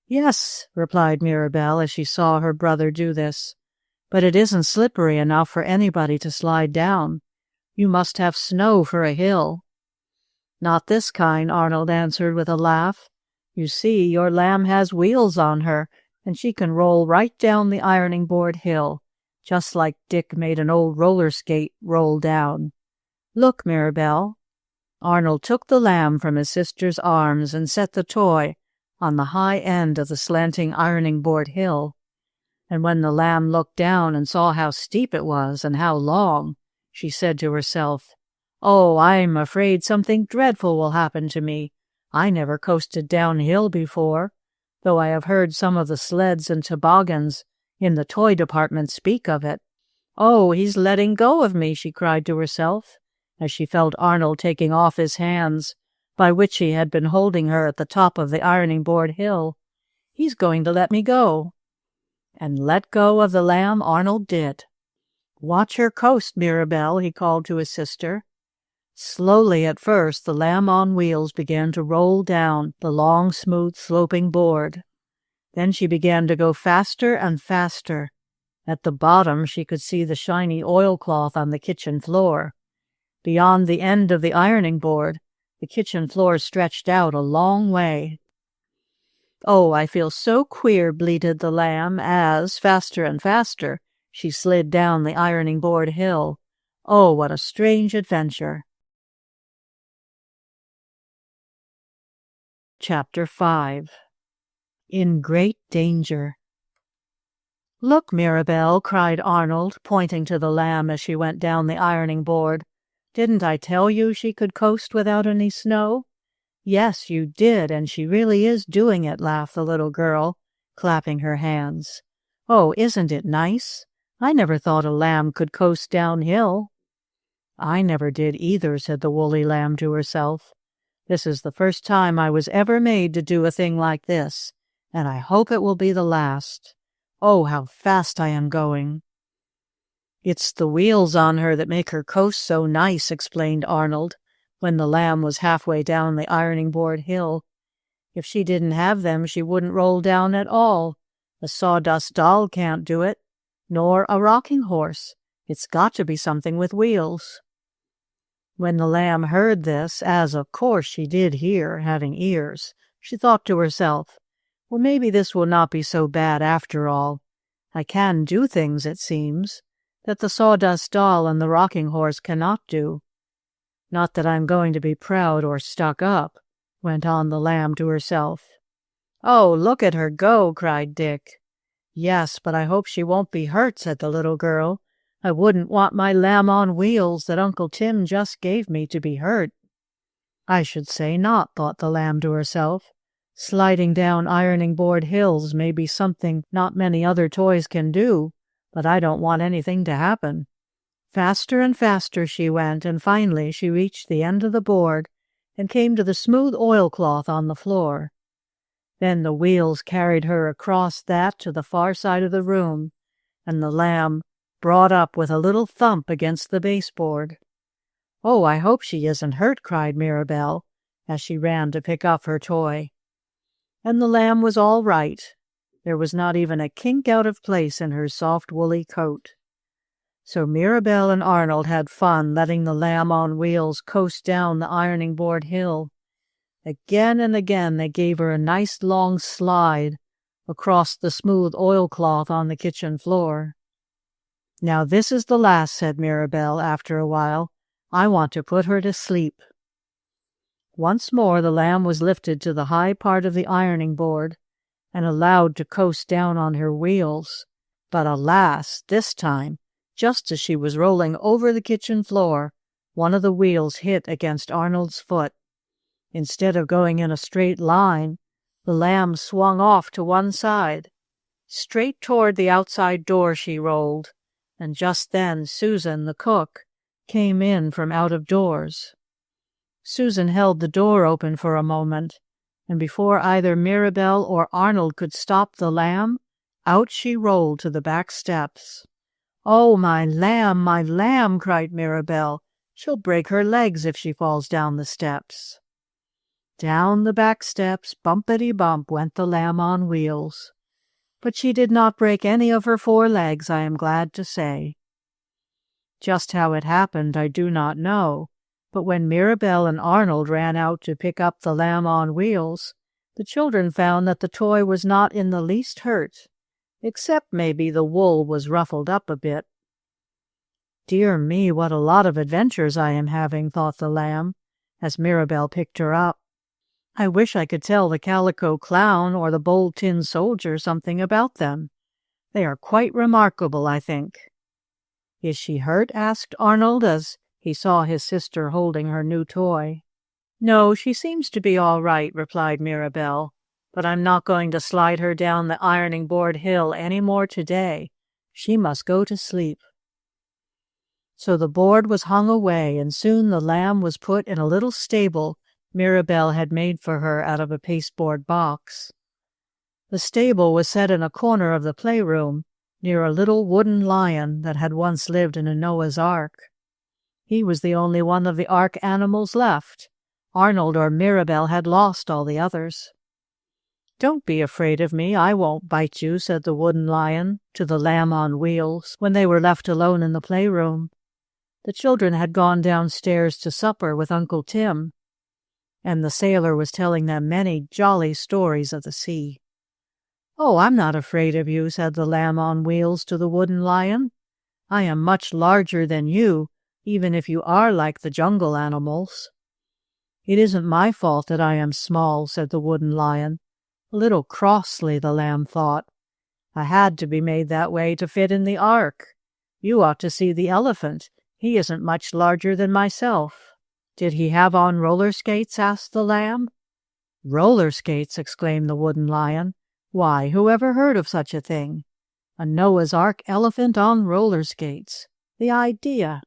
"Yes," replied Mirabell as she saw her brother do this, "but it isn't slippery enough for anybody to slide down. You must have snow for a hill." "Not this kind," Arnold answered with a laugh. "You see, your lamb has wheels on her, and she can roll right down the ironing board hill, just like Dick made an old roller skate roll down. Look, Mirabell." Arnold took the lamb from his sister's arms and set the toy on the high end of the slanting ironing board hill. And when the lamb looked down and saw how steep it was and how long, she said to herself, "Oh, I'm afraid something dreadful will happen to me. I never coasted downhill before, though I have heard some of the sleds and toboggans in the toy department speak of it. Oh, he's letting go of me," she cried to herself, as she felt Arnold taking off his hands, by which he had been holding her at the top of the ironing board hill. "He's going to let me go." And let go of the lamb Arnold did. "Watch her coast, Mirabell," he called to his sister. Slowly at first the lamb on wheels began to roll down the long, smooth, sloping board. Then she began to go faster and faster. At the bottom she could see the shiny oilcloth on the kitchen floor. Beyond the end of the ironing board, the kitchen floor stretched out a long way. "Oh, I feel so queer," bleated the lamb as, faster and faster, she slid down the ironing board hill. "Oh, what a strange adventure." Chapter 5. In Great Danger. "Look, Mirabell," cried Arnold, pointing to the lamb as she went down the ironing board. "Didn't I tell you she could coast without any snow?" "Yes, you did, and she really is doing it," laughed the little girl, clapping her hands. "Oh, isn't it nice? I never thought a lamb could coast downhill." "I never did either," said the woolly lamb to herself. "This is the first time I was ever made to do a thing like this, and I hope it will be the last. Oh, how fast I am going!" "It's the wheels on her that make her coast so nice," explained Arnold, when the lamb was halfway down the ironing board hill. "If she didn't have them, she wouldn't roll down at all. A sawdust doll can't do it, nor a rocking horse. It's got to be something with wheels." When the lamb heard this, as of course she did hear, having ears, she thought to herself, "Well, maybe this will not be so bad after all. I can do things, it seems, that the sawdust doll and the rocking horse cannot do. Not that I'm going to be proud or stuck up," went on the lamb to herself. "Oh, look at her go!" cried Dick. "Yes, but I hope she won't be hurt," said the little girl. "I wouldn't want my lamb on wheels that Uncle Tim just gave me to be hurt." "I should say not," thought the lamb to herself. "Sliding down ironing board hills may be something not many other toys can do, but I don't want anything to happen." Faster and faster she went, and finally she reached the end of the board and came to the smooth oilcloth on the floor. Then the wheels carried her across that to the far side of the room, and the lamb brought up with a little thump against the baseboard. "Oh, I hope she isn't hurt," cried Mirabell, as she ran to pick up her toy. And the lamb was all right. There was not even a kink out of place in her soft woolly coat. So Mirabell and Arnold had fun letting the lamb on wheels coast down the ironing board hill. Again and again they gave her a nice long slide across the smooth oilcloth on the kitchen floor. "Now this is the last," said Mirabell after a while. "I want to put her to sleep." Once more the lamb was lifted to the high part of the ironing board, and allowed to coast down on her wheels. But alas, this time, just as she was rolling over the kitchen floor, one of the wheels hit against Arnold's foot. Instead of going in a straight line, the lamb swung off to one side. Straight toward the outside door she rolled, and just then Susan, the cook, came in from out of doors. Susan held the door open for a moment, and before either Mirabell or Arnold could stop the lamb, out she rolled to the back steps. "Oh, my lamb!" cried Mirabell. "She'll break her legs if she falls down the steps." Down the back steps, bumpety-bump, went the lamb on wheels. But she did not break any of her 4 legs, I am glad to say. Just how it happened I do not know, but when Mirabell and Arnold ran out to pick up the lamb on wheels, the children found that the toy was not in the least hurt, except maybe the wool was ruffled up a bit. "Dear me, what a lot of adventures I am having," thought the lamb, as Mirabell picked her up. "I wish I could tell the Calico Clown or the Bold Tin Soldier something about them. They are quite remarkable, I think." "Is she hurt?" asked Arnold, as he saw his sister holding her new toy. "No, she seems to be all right," replied Mirabell, "but I'm not going to slide her down the ironing board hill any more today. She must go to sleep." So the board was hung away, and soon the lamb was put in a little stable Mirabell had made for her out of a pasteboard box. The stable was set in a corner of the playroom, near a little wooden lion that had once lived in a Noah's Ark. He was the only one of the Ark animals left. Arnold or Mirabell had lost all the others. "Don't be afraid of me, I won't bite you," said the wooden lion to the lamb on wheels when they were left alone in the playroom. The children had gone downstairs to supper with Uncle Tim, and the sailor was telling them many jolly stories of the sea. "Oh, I'm not afraid of you," said the lamb on wheels to the wooden lion. "I am much larger than you, even if you are like the jungle animals." "It isn't my fault that I am small," said the wooden lion. A little crossly, the lamb thought. "I had to be made that way to fit in the ark. You ought to see the elephant. He isn't much larger than myself." "Did he have on roller skates?" asked the lamb. "Roller skates!" exclaimed the wooden lion. "Why, who ever heard of such a thing? A Noah's Ark elephant on roller skates! The idea!"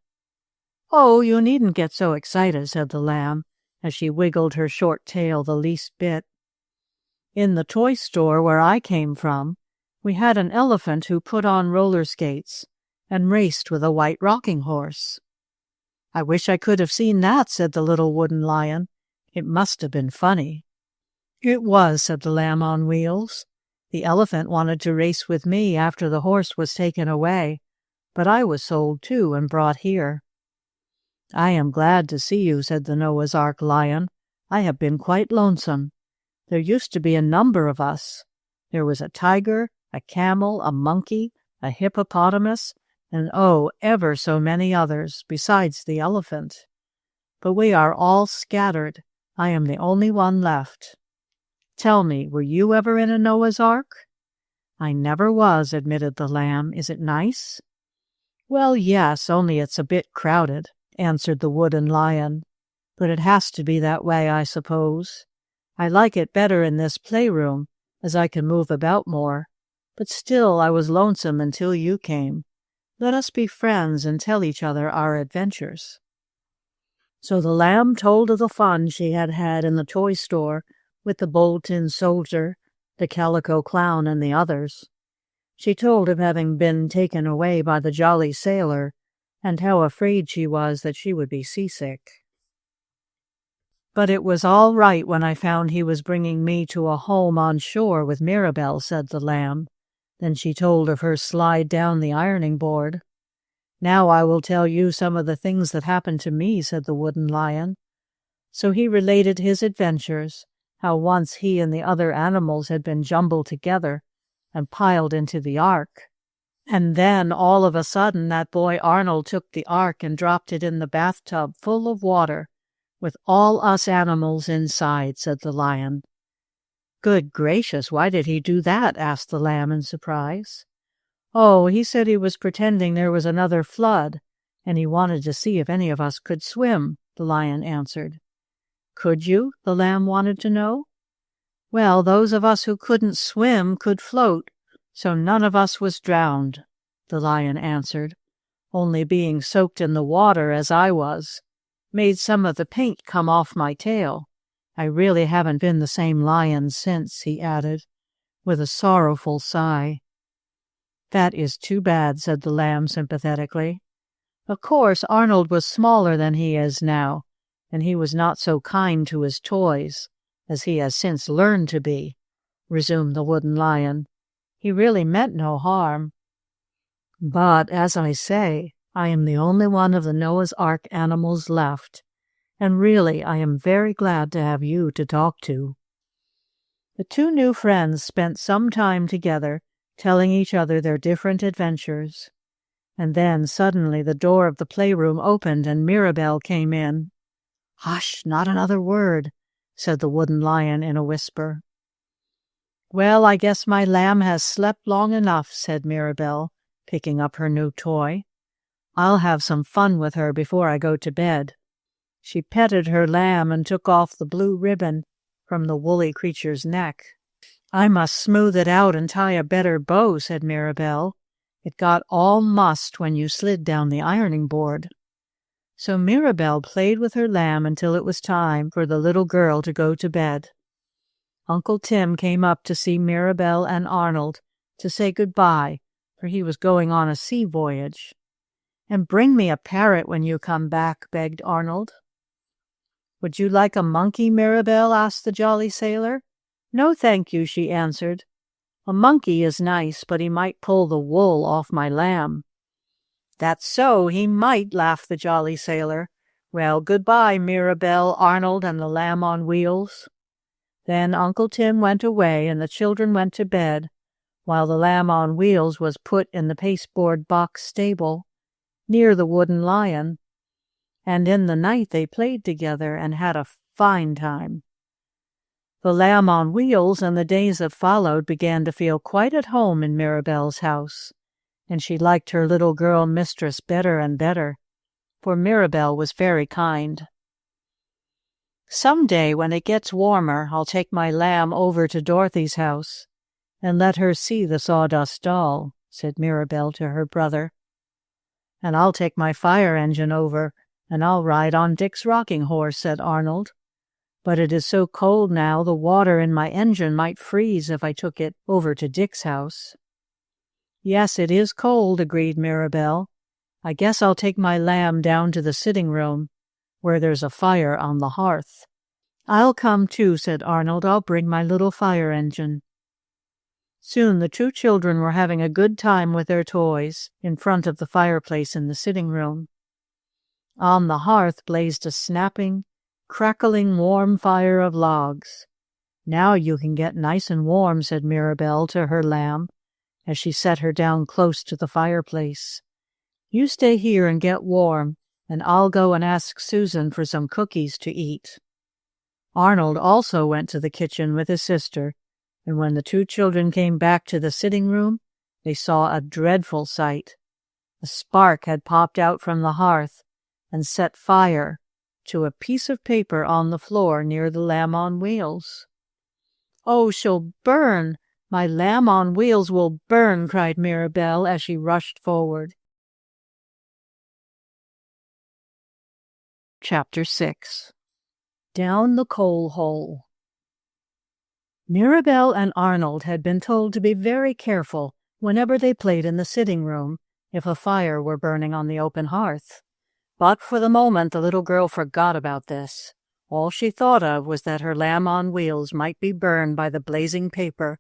"Oh, you needn't get so excited," said the lamb, as she wiggled her short tail the least bit. "In the toy store where I came from, we had an elephant who put on roller skates and raced with a white rocking horse." "I wish I could have seen that," said the little wooden lion. "It must have been funny." "It was," said the lamb on wheels. "The elephant wanted to race with me after the horse was taken away, but I was sold too and brought here." "I am glad to see you," said the Noah's Ark lion. "I have been quite lonesome. There used to be a number of us. There was a tiger, a camel, a monkey, a hippopotamus, and oh, ever so many others, besides the elephant. But we are all scattered. I am the only one left. Tell me, were you ever in a Noah's Ark?" "I never was," admitted the lamb. "Is it nice?" "Well, yes, only it's a bit crowded," answered the wooden lion. "But it has to be that way, I suppose. I like it better in this playroom, as I can move about more. But still, I was lonesome until you came. Let us be friends and tell each other our adventures." So the lamb told of the fun she had had in the toy store with the Bold Tin Soldier, the Calico Clown, and the others. She told of having been taken away by the jolly sailor, and how afraid she was that she would be seasick. "But it was all right when I found he was bringing me to a home on shore with Mirabell," said the lamb. Then she told of her slide down the ironing board. "Now I will tell you some of the things that happened to me," said the wooden lion. So he related his adventures, how once he and the other animals had been jumbled together and piled into the ark. And then, all of a sudden, that boy Arnold took the ark and dropped it in the bathtub full of water, with all us animals inside," said the lion. Good gracious, why did he do that? Asked the lamb in surprise. Oh, he said he was pretending there was another flood, and he wanted to see if any of us could swim, the lion answered. Could you? The lamb wanted to know. Well, those of us who couldn't swim could float, so none of us was drowned, the lion answered. Only being soaked in the water, as I was, made some of the paint come off my tail. I really haven't been the same lion since, he added, with a sorrowful sigh. That is too bad, said the lamb sympathetically. Of course, Arnold was smaller than he is now, and he was not so kind to his toys, as he has since learned to be, resumed the wooden lion. He really meant no harm. But, as I say, I am the only one of the Noah's Ark animals left, and really I am very glad to have you to talk to. The two new friends spent some time together, telling each other their different adventures. And then suddenly the door of the playroom opened and Mirabell came in. Hush, not another word, said the wooden lion in a whisper. Well, I guess my lamb has slept long enough, said Mirabell, picking up her new toy. I'll have some fun with her before I go to bed. She petted her lamb and took off the blue ribbon from the woolly creature's neck. I must smooth it out and tie a better bow, said Mirabell. It got all mussed when you slid down the ironing board. So Mirabell played with her lamb until it was time for the little girl to go to bed. Uncle Tim came up to see Mirabell and Arnold to say good-bye, for he was going on a sea voyage. And bring me a parrot when you come back, begged Arnold. Would you like a monkey, Mirabell? Asked the jolly sailor. No, thank you, she answered. A monkey is nice, but he might pull the wool off my lamb. That's so, he might, laughed the jolly sailor. Well, goodbye, Mirabell, Arnold, and the lamb on wheels. Then Uncle Tim went away, and the children went to bed, while the lamb on wheels was put in the pasteboard box stable, near the wooden lion. And in the night they played together and had a fine time. The lamb on wheels and the days that followed began to feel quite at home in Mirabell's house, and she liked her little girl mistress better and better, for Mirabell was very kind. Some day when it gets warmer, I'll take my lamb over to Dorothy's house and let her see the sawdust doll, said Mirabell to her brother. And I'll take my fire engine over, and I'll ride on Dick's rocking horse, said Arnold. But it is so cold now, the water in my engine might freeze if I took it over to Dick's house. Yes, it is cold, agreed Mirabell. I guess I'll take my lamb down to the sitting room, where there's a fire on the hearth. I'll come too, said Arnold. I'll bring my little fire engine. Soon the two children were having a good time with their toys in front of the fireplace in the sitting room. On the hearth blazed a snapping, crackling warm fire of logs. Now you can get nice and warm, said Mirabell to her lamb, as she set her down close to the fireplace. You stay here and get warm, and I'll go and ask Susan for some cookies to eat. Arnold also went to the kitchen with his sister, and when the two children came back to the sitting room, they saw a dreadful sight. A spark had popped out from the hearth and set fire to a piece of paper on the floor near the lamb on wheels. Oh, she'll burn! My lamb on wheels will burn, cried Mirabell as she rushed forward. Chapter 6. Down the Coal Hole. Mirabell and Arnold had been told to be very careful whenever they played in the sitting room if a fire were burning on the open hearth. But for the moment the little girl forgot about this. All she thought of was that her lamb on wheels might be burned by the blazing paper,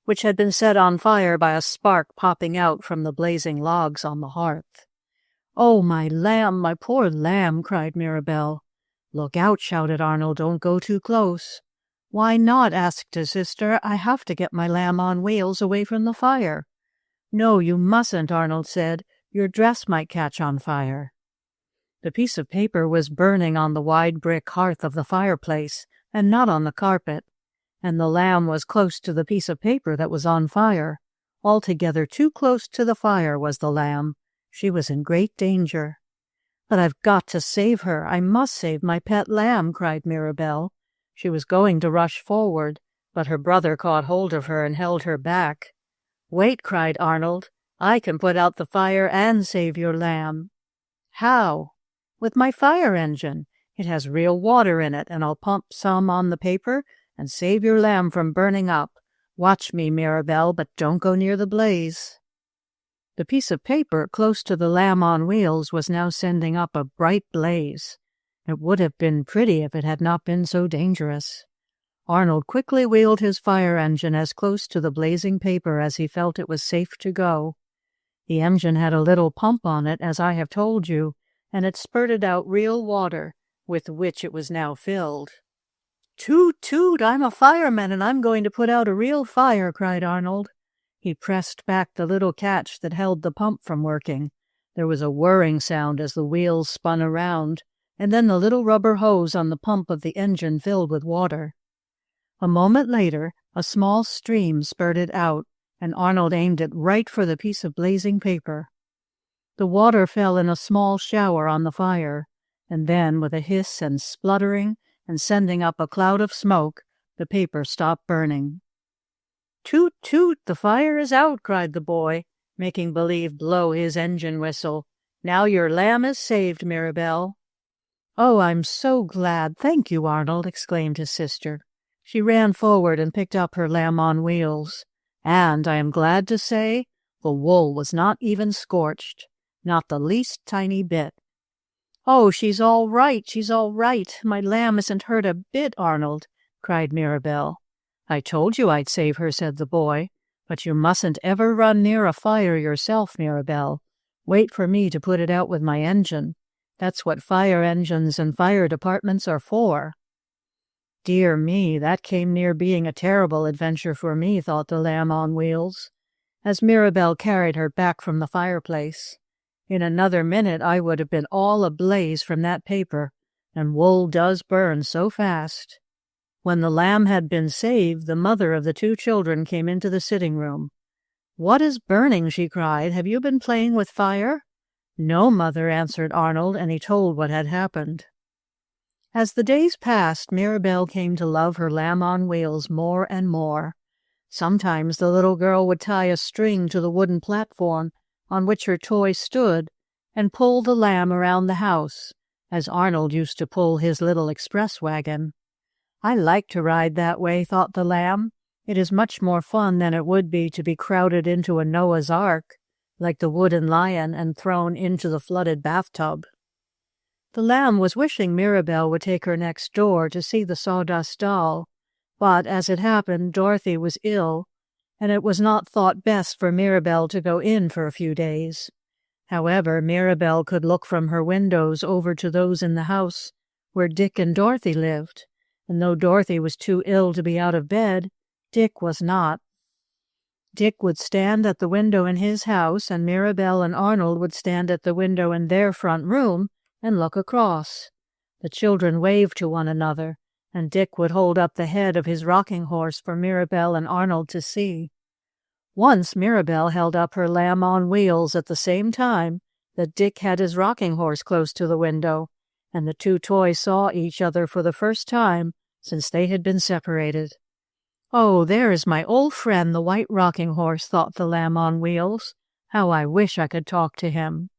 which had been set on fire by a spark popping out from the blazing logs on the hearth. "Oh, my lamb, my poor lamb!" cried Mirabell. "Look out!" shouted Arnold. "Don't go too close." "Why not?" asked his sister. "I have to get my lamb on wheels away from the fire." "No, you mustn't," Arnold said. "Your dress might catch on fire." The piece of paper was burning on the wide brick hearth of the fireplace, and not on the carpet, and the lamb was close to the piece of paper that was on fire. Altogether too close to the fire was the lamb. She was in great danger. "But I've got to save her. I must save my pet lamb," cried Mirabell. She was going to rush forward, but her brother caught hold of her and held her back. "Wait," cried Arnold. "I can put out the fire and save your lamb." "How?" "With my fire engine. It has real water in it, and I'll pump some on the paper and save your lamb from burning up. Watch me, Mirabell, but don't go near the blaze." The piece of paper close to the lamb on wheels was now sending up a bright blaze. It would have been pretty if it had not been so dangerous. Arnold quickly wheeled his fire engine as close to the blazing paper as he felt it was safe to go. The engine had a little pump on it, as I have told you, and it spurted out real water, with which it was now filled. "Toot, toot! I'm a fireman, and I'm going to put out a real fire," cried Arnold. He pressed back the little catch that held the pump from working. There was a whirring sound as the wheels spun around, and then the little rubber hose on the pump of the engine filled with water. A moment later, a small stream spurted out, and Arnold aimed it right for the piece of blazing paper. The water fell in a small shower on the fire, and then, with a hiss and spluttering, and sending up a cloud of smoke, the paper stopped burning. "Toot, toot! The fire is out!" cried the boy, making believe blow his engine whistle. "Now your lamb is saved, Mirabell." "Oh, I'm so glad! Thank you, Arnold!" exclaimed his sister. She ran forward and picked up her lamb on wheels. And, I am glad to say, the wool was not even scorched, not the least tiny bit. "Oh, she's all right! She's all right! My lamb isn't hurt a bit, Arnold!" cried Mirabell. "I told you I'd save her," said the boy. "But you mustn't ever run near a fire yourself, Mirabell. Wait for me to put it out with my engine. That's what fire engines and fire departments are for." "Dear me, that came near being a terrible adventure for me," thought the lamb on wheels, as Mirabell carried her back from the fireplace. "In another minute I would have been all ablaze from that paper, and wool does burn so fast." When the lamb had been saved, the mother of the two children came into the sitting room. "What is burning?" she cried. "Have you been playing with fire?" "No, mother," answered Arnold, and he told what had happened. As the days passed, Mirabell came to love her lamb on wheels more and more. Sometimes the little girl would tie a string to the wooden platform on which her toy stood and pull the lamb around the house, as Arnold used to pull his little express wagon. "I like to ride that way," thought the lamb. "It is much more fun than it would be to be crowded into a Noah's Ark, like the wooden lion, and thrown into the flooded bathtub." The lamb was wishing Mirabell would take her next door to see the sawdust doll, but as it happened, Dorothy was ill, and it was not thought best for Mirabell to go in for a few days. However, Mirabell could look from her windows over to those in the house where Dick and Dorothy lived, and though Dorothy was too ill to be out of bed, Dick was not. Dick would stand at the window in his house, and Mirabell and Arnold would stand at the window in their front room and look across. The children waved to one another, and Dick would hold up the head of his rocking horse for Mirabell and Arnold to see. Once Mirabell held up her lamb on wheels at the same time that Dick had his rocking horse close to the window, and the two toys saw each other for the first time since they had been separated. "Oh, there is my old friend, the white rocking horse," thought the lamb on wheels. "How I wish I could talk to him."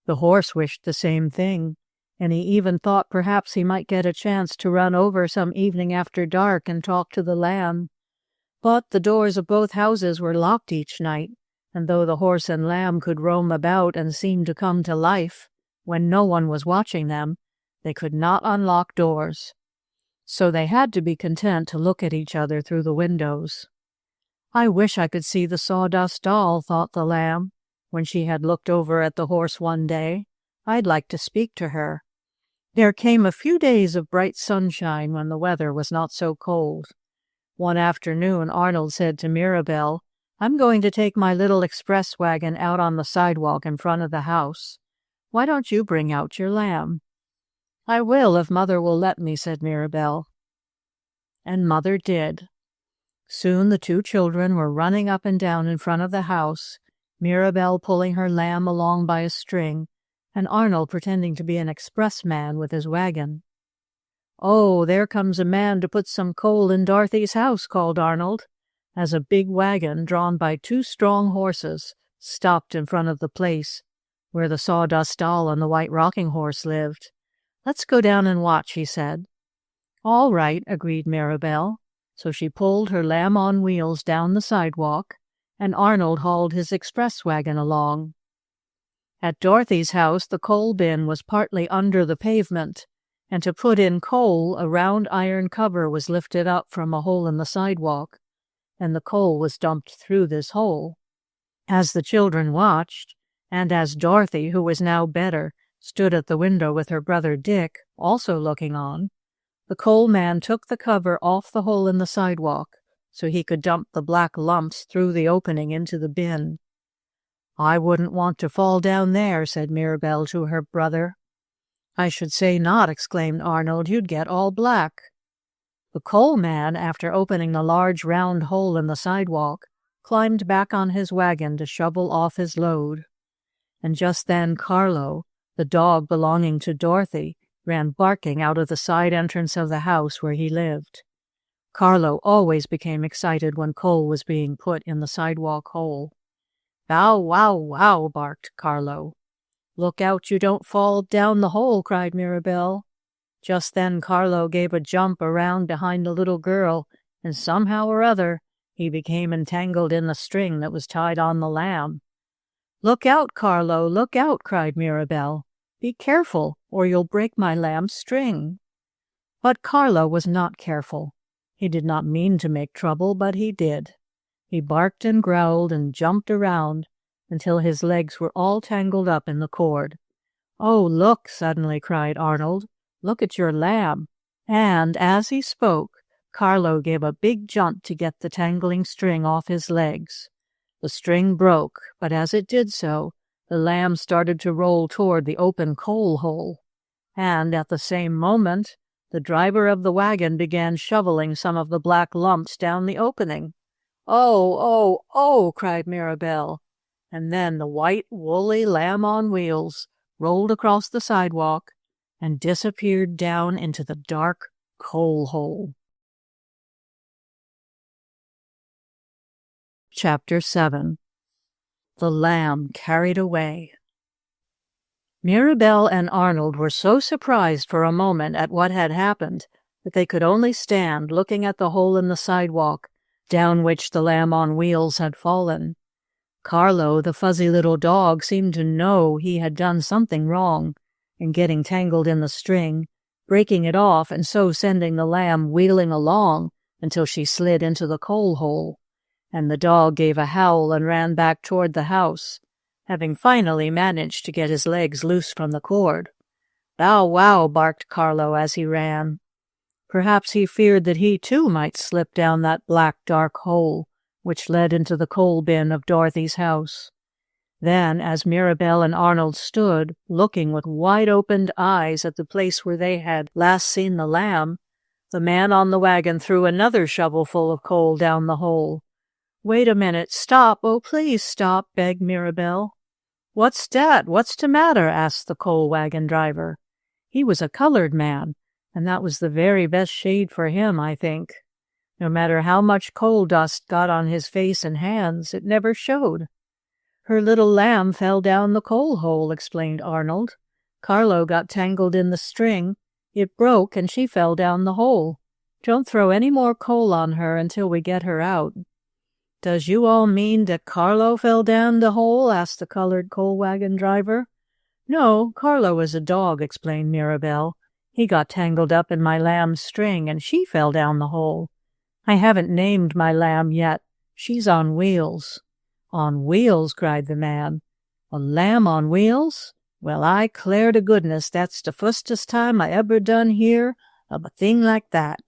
The horse wished the same thing, and he even thought perhaps he might get a chance to run over some evening after dark and talk to the lamb. But the doors of both houses were locked each night, and though the horse and lamb could roam about and seem to come to life when no one was watching them, they could not unlock doors. So they had to be content to look at each other through the windows. "I wish I could see the sawdust doll," thought the lamb, when she had looked over at the horse one day. "I'd like to speak to her." There came a few days of bright sunshine when the weather was not so cold. One afternoon Arnold said to Mirabell, "I'm going to take my little express wagon out on the sidewalk in front of the house. Why don't you bring out your lamb?" "I will, if Mother will let me," said Mirabell. and Mother did. Soon the two children were running up and down in front of the house, Mirabell pulling her lamb along by a string, and Arnold pretending to be an expressman with his wagon. "Oh, there comes a man to put some coal in Dorothy's house," called Arnold, as a big wagon drawn by two strong horses stopped in front of the place where the Sawdust Doll and the White Rocking Horse lived. "Let's go down and watch," he said. "All right," agreed Mirabell. So she pulled her lamb on wheels down the sidewalk, and Arnold hauled his express wagon along. At Dorothy's house, the coal bin was partly under the pavement, and to put in coal, a round iron cover was lifted up from a hole in the sidewalk, and the coal was dumped through this hole. As the children watched, and as Dorothy, who was now better, stood at the window with her brother Dick, also looking on, the coal man took the cover off the hole in the sidewalk so he could dump the black lumps through the opening into the bin. "I wouldn't want to fall down there," said Mirabell to her brother. "I should say not," exclaimed Arnold. "You'd get all black." The coal man, after opening the large round hole in the sidewalk, climbed back on his wagon to shovel off his load. And just then Carlo, the dog belonging to Dorothy, ran barking out of the side entrance of the house where he lived. Carlo always became excited when coal was being put in the sidewalk hole. "Bow, wow, wow," barked Carlo. "Look out you don't fall down the hole," cried Mirabell. Just then Carlo gave a jump around behind a little girl, and somehow or other he became entangled in the string that was tied on the lamb. "Look out, Carlo, look out," cried Mirabell. "Be careful, or you'll break my lamb's string." But Carlo was not careful. He did not mean to make trouble, but he did. He barked and growled and jumped around until his legs were all tangled up in the cord. "Oh, look!" suddenly cried Arnold. "Look at your lamb." And as he spoke, Carlo gave a big jump to get the tangling string off his legs. The string broke, but as it did so, the lamb started to roll toward the open coal hole. And at the same moment, the driver of the wagon began shoveling some of the black lumps down the opening. "Oh, oh, oh!" cried Mirabell. And then the white, woolly lamb on wheels rolled across the sidewalk and disappeared down into the dark coal hole. Chapter 7. The Lamb Carried Away. Mirabell and Arnold were so surprised for a moment at what had happened that they could only stand looking at the hole in the sidewalk down which the lamb on wheels had fallen. Carlo, the fuzzy little dog, seemed to know he had done something wrong in getting tangled in the string, breaking it off, and so sending the lamb wheeling along until she slid into the coal hole. And the dog gave a howl and ran back toward the house, having finally managed to get his legs loose from the cord. "Bow wow," barked Carlo as he ran. Perhaps he feared that he too might slip down that black dark hole which led into the coal bin of Dorothy's house. Then, as Mirabell and Arnold stood, looking with wide-opened eyes at the place where they had last seen the lamb, the man on the wagon threw another shovelful of coal down the hole. "Wait a minute, stop, oh please stop," begged Mirabell. "What's dat? What's the matter?" asked the coal wagon driver. He was a colored man, and that was the very best shade for him, I think. No matter how much coal dust got on his face and hands, it never showed. "Her little lamb fell down the coal hole," explained Arnold. "Carlo got tangled in the string. It broke, and she fell down the hole. Don't throw any more coal on her until we get her out." "Does you all mean that Carlo fell down the hole?" asked the colored coal wagon driver. "No, Carlo is a dog," explained Mirabell. "He got tangled up in my lamb's string, and she fell down the hole. I haven't named my lamb yet. She's on wheels." "On wheels?" cried the man. "A lamb on wheels? Well, I 'clare to goodness that's the fustest time I ever done hear of a thing like that."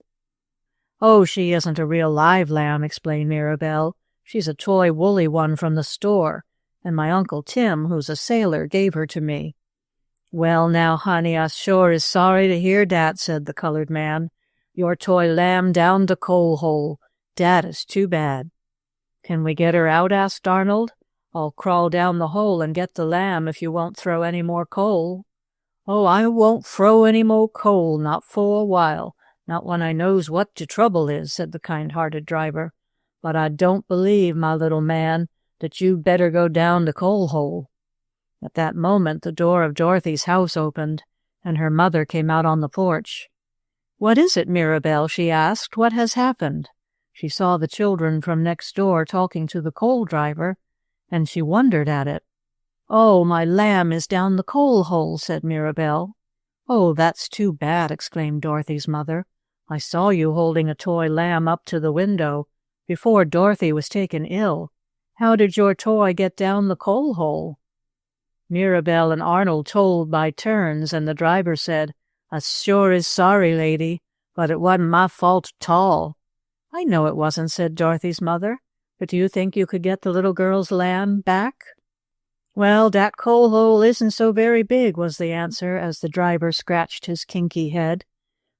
"Oh, she isn't a real live lamb," explained Mirabell. "She's a toy woolly one from the store, and my Uncle Tim, who's a sailor, gave her to me." "Well, now, honey, I sure is sorry to hear dat," said the colored man. Your toy lamb down the coal hole. Dat is too bad." "Can we get her out?" asked Arnold. "I'll crawl down the hole and get the lamb if you won't throw any more coal." "Oh, I won't throw any more coal, not for a while, not when I knows what de trouble is," said the kind-hearted driver. "But I don't believe, my little man, that you'd better go down the coal hole." At that moment the door of Dorothy's house opened, and her mother came out on the porch. "What is it, Mirabell?" she asked. "What has happened?" She saw the children from next door talking to the coal driver, and she wondered at it. "Oh, my lamb is down the coal hole," said Mirabell. "Oh, that's too bad," exclaimed Dorothy's mother. "I saw you holding a toy lamb up to the window before Dorothy was taken ill. How did your toy get down the coal hole?" Mirabell and Arnold told by turns, and the driver said, "I sure is sorry, lady, but it wasn't my fault at all." "I know it wasn't," said Dorothy's mother. "But do you think you could get the little girl's lamb back?" "Well, dat coal hole isn't so very big," was the answer, as the driver scratched his kinky head.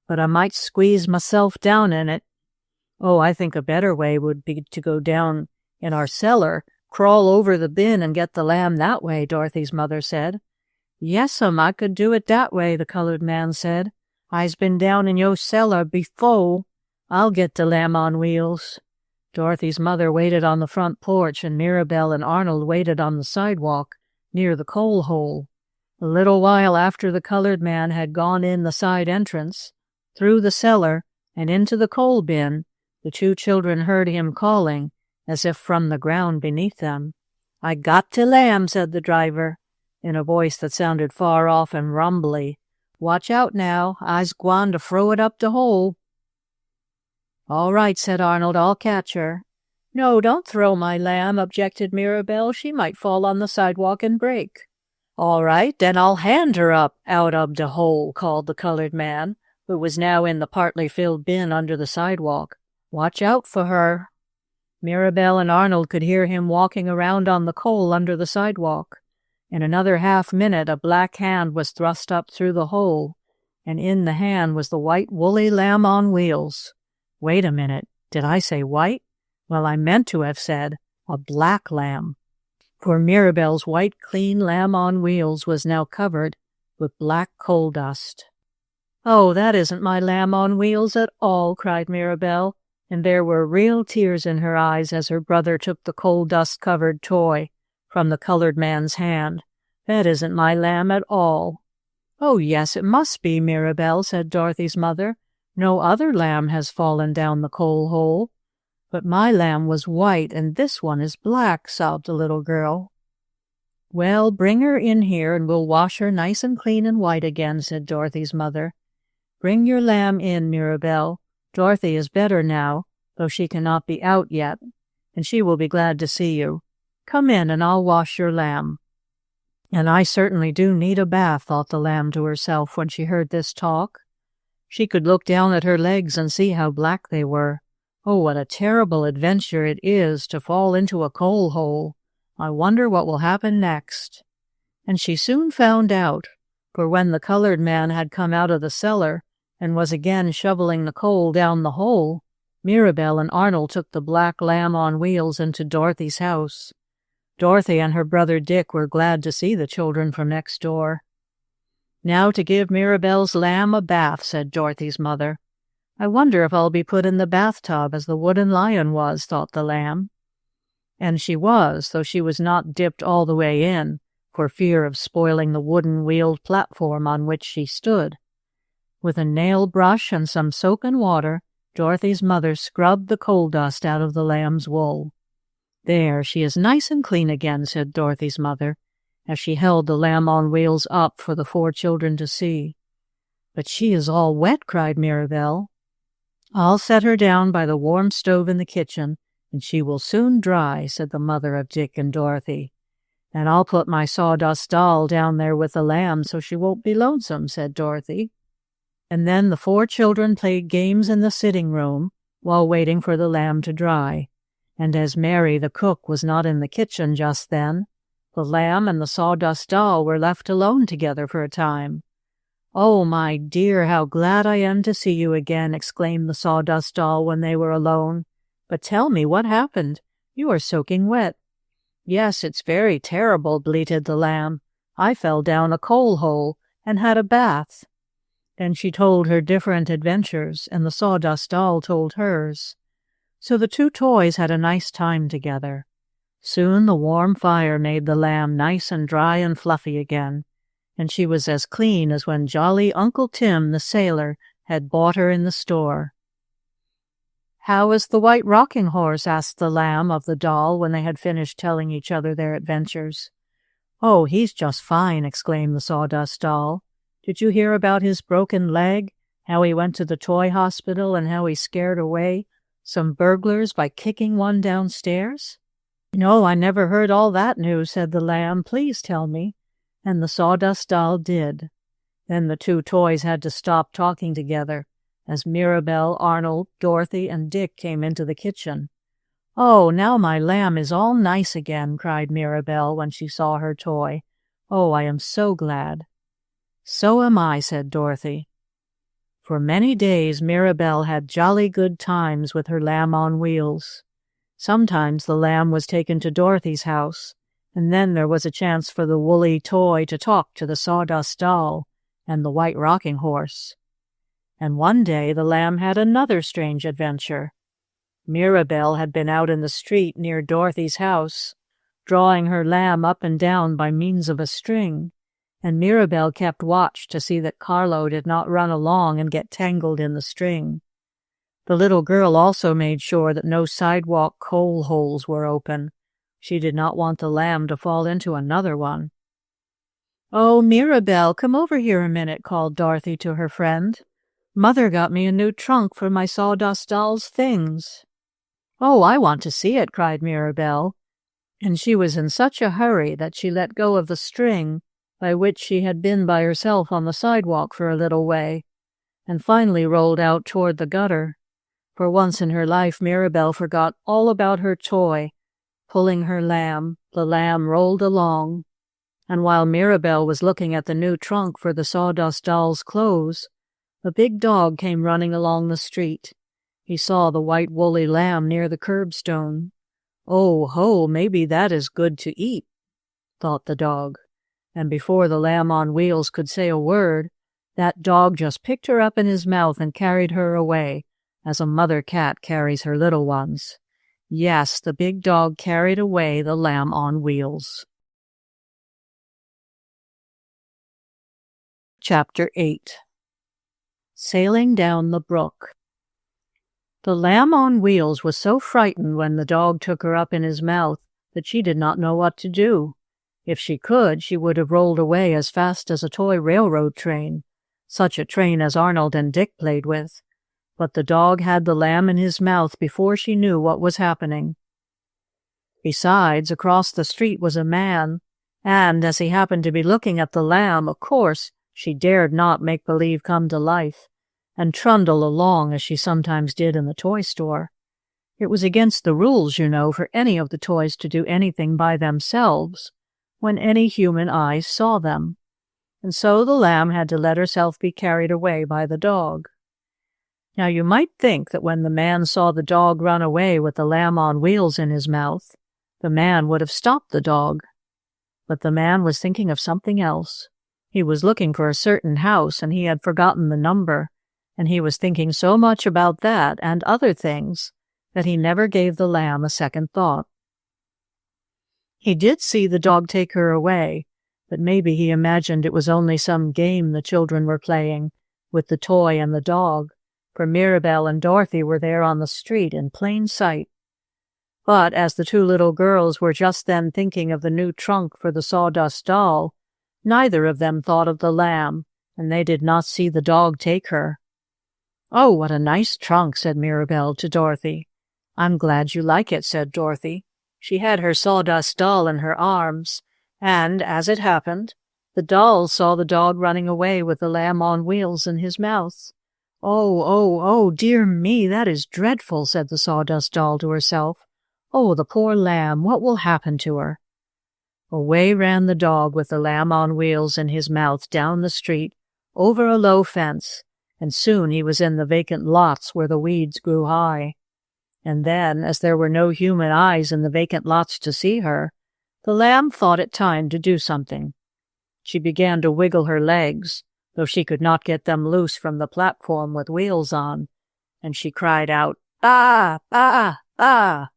"But I might squeeze myself down in it." "Oh, I think a better way would be to go down in our cellar, crawl over the bin, and get the lamb that way," Dorothy's mother said. "Yes'm, I could do it dat way," the colored man said. "I's been down in yo' cellar befo'. I'll get the lamb on wheels." Dorothy's mother waited on the front porch, and Mirabell and Arnold waited on the sidewalk near the coal hole. A little while after the colored man had gone in the side entrance, through the cellar, and into the coal bin, the two children heard him calling, as if from the ground beneath them. "I got de lamb," said the driver, in a voice that sounded far off and rumbly. "Watch out now, I's gwine to throw it up de hole." "All right," said Arnold, "I'll catch her." "No, don't throw my lamb," objected Mirabell. "She might fall on the sidewalk and break." "All right, then I'll hand her up out of de hole," called the colored man, who was now in the partly filled bin under the sidewalk. "Watch out for her." Mirabell and Arnold could hear him walking around on the coal under the sidewalk. In another half-minute a black hand was thrust up through the hole, and in the hand was the white woolly lamb on wheels. Wait a minute, did I say white? Well, I meant to have said a black lamb, for Mirabell's white, clean lamb on wheels was now covered with black coal dust. "Oh, that isn't my lamb on wheels at all," cried Mirabell, and there were real tears in her eyes as her brother took the coal dust-covered toy from the colored man's hand. "That isn't my lamb at all." "Oh, yes, it must be, Mirabell," said Dorothy's mother. "No other lamb has fallen down the coal hole." "But my lamb was white, and this one is black," sobbed the little girl. "Well, bring her in here, and we'll wash her nice and clean and white again," said Dorothy's mother. "Bring your lamb in, Mirabell. Dorothy is better now, though she cannot be out yet, and she will be glad to see you. Come in, and I'll wash your lamb." "And I certainly do need a bath," thought the lamb to herself when she heard this talk. She could look down at her legs and see how black they were. Oh, what a terrible adventure it is to fall into a coal hole. I wonder what will happen next. And she soon found out, for when the colored man had come out of the cellar and was again shoveling the coal down the hole, Mirabell and Arnold took the black lamb on wheels into Dorothy's house. Dorothy and her brother Dick were glad to see the children from next door. "Now to give Mirabell's lamb a bath," said Dorothy's mother. "I wonder if I'll be put in the bathtub as the wooden lion was," thought the lamb. And she was, though she was not dipped all the way in, for fear of spoiling the wooden wheeled platform on which she stood. With a nail brush and some soap and water, Dorothy's mother scrubbed the coal dust out of the lamb's wool. "There, she is nice and clean again," said Dorothy's mother, as she held the lamb on wheels up for the 4 children to see. "But she is all wet," cried Mirabell. "I'll set her down by the warm stove in the kitchen, and she will soon dry," said the mother of Dick and Dorothy. "And I'll put my sawdust doll down there with the lamb so she won't be lonesome," said Dorothy. And then the 4 children played games in the sitting room while waiting for the lamb to dry. And as Mary, the cook, was not in the kitchen just then, the lamb and the sawdust doll were left alone together for a time. "Oh, my dear, how glad I am to see you again," exclaimed the Sawdust Doll when they were alone. "But tell me what happened. You are soaking wet." "Yes, it's very terrible," bleated the Lamb. "I fell down a coal hole and had a bath." Then she told her different adventures, and the Sawdust Doll told hers. So the two toys had a nice time together. Soon the warm fire made the Lamb nice and dry and fluffy again, and she was as clean as when jolly Uncle Tim the sailor had bought her in the store. "How is the White Rocking Horse?" asked the Lamb of the doll when they had finished telling each other their adventures. "Oh, he's just fine," exclaimed the Sawdust Doll. "Did you hear about his broken leg, how he went to the toy hospital, and how he scared away some burglars by kicking one downstairs?" "No, I never heard all that news," said the Lamb. "Please tell me." And the Sawdust Doll did. Then the two toys had to stop talking together as Mirabell, Arnold, Dorothy, and Dick came into the kitchen. "Oh, now my Lamb is all nice again," cried Mirabell when she saw her toy. "Oh, I am so glad." "So am I," said Dorothy. For many days Mirabell had jolly good times with her Lamb on Wheels. Sometimes the Lamb was taken to Dorothy's house, and then there was a chance for the woolly toy to talk to the Sawdust Doll and the White Rocking Horse. And one day the Lamb had another strange adventure. Mirabell had been out in the street near Dorothy's house, drawing her Lamb up and down by means of a string, and Mirabell kept watch to see that Carlo did not run along and get tangled in the string. The little girl also made sure that no sidewalk coal holes were open. She did not want the Lamb to fall into another one. "Oh, Mirabell, come over here a minute," called Dorothy to her friend. "Mother got me a new trunk for my Sawdust Doll's things." "Oh, I want to see it," cried Mirabell, and she was in such a hurry that she let go of the string by which she had been by herself on the sidewalk for a little way, and finally rolled out toward the gutter. For once in her life Mirabell forgot all about her toy. Pulling her Lamb, the Lamb rolled along, and while Mirabell was looking at the new trunk for the Sawdust Doll's clothes, a big dog came running along the street. He saw the white woolly Lamb near the curbstone. "Oh, ho, maybe that is good to eat," thought the dog. And before the Lamb on Wheels could say a word, that dog just picked her up in his mouth and carried her away, as a mother cat carries her little ones. Yes, the big dog carried away the Lamb on Wheels. Chapter 8. Sailing down the brook. The Lamb on Wheels was so frightened when the dog took her up in his mouth that she did not know what to do. If she could, she would have rolled away as fast as a toy railroad train, such a train as Arnold and Dick played with. But the dog had the Lamb in his mouth before she knew what was happening. Besides, across the street was a man, and as he happened to be looking at the Lamb, of course, she dared not make believe come to life, and trundle along as she sometimes did in the toy store. It was against the rules, you know, for any of the toys to do anything by themselves when any human eyes saw them, and so the Lamb had to let herself be carried away by the dog. Now you might think that when the man saw the dog run away with the Lamb on Wheels in his mouth, the man would have stopped the dog. But the man was thinking of something else. He was looking for a certain house, and he had forgotten the number, and he was thinking so much about that and other things that he never gave the Lamb a second thought. He did see the dog take her away, but maybe he imagined it was only some game the children were playing with the toy and the dog, for Mirabell and Dorothy were there on the street in plain sight. But as the two little girls were just then thinking of the new trunk for the Sawdust Doll, neither of them thought of the Lamb, and they did not see the dog take her. "Oh, what a nice trunk," said Mirabell to Dorothy. "I'm glad you like it," said Dorothy. She had her Sawdust Doll in her arms, and, as it happened, the doll saw the dog running away with the Lamb on Wheels in his mouth. "Oh, oh, oh, dear me, that is dreadful," said the Sawdust Doll to herself. "Oh, the poor Lamb, what will happen to her?" Away ran the dog with the Lamb on Wheels in his mouth down the street, over a low fence, and soon he was in the vacant lots where the weeds grew high. And then, as there were no human eyes in the vacant lots to see her, the lamb thought it time to do something. She began to wiggle her legs, though she could not get them loose from the platform with wheels on, and she cried out, "Baa! Baa! Baa!"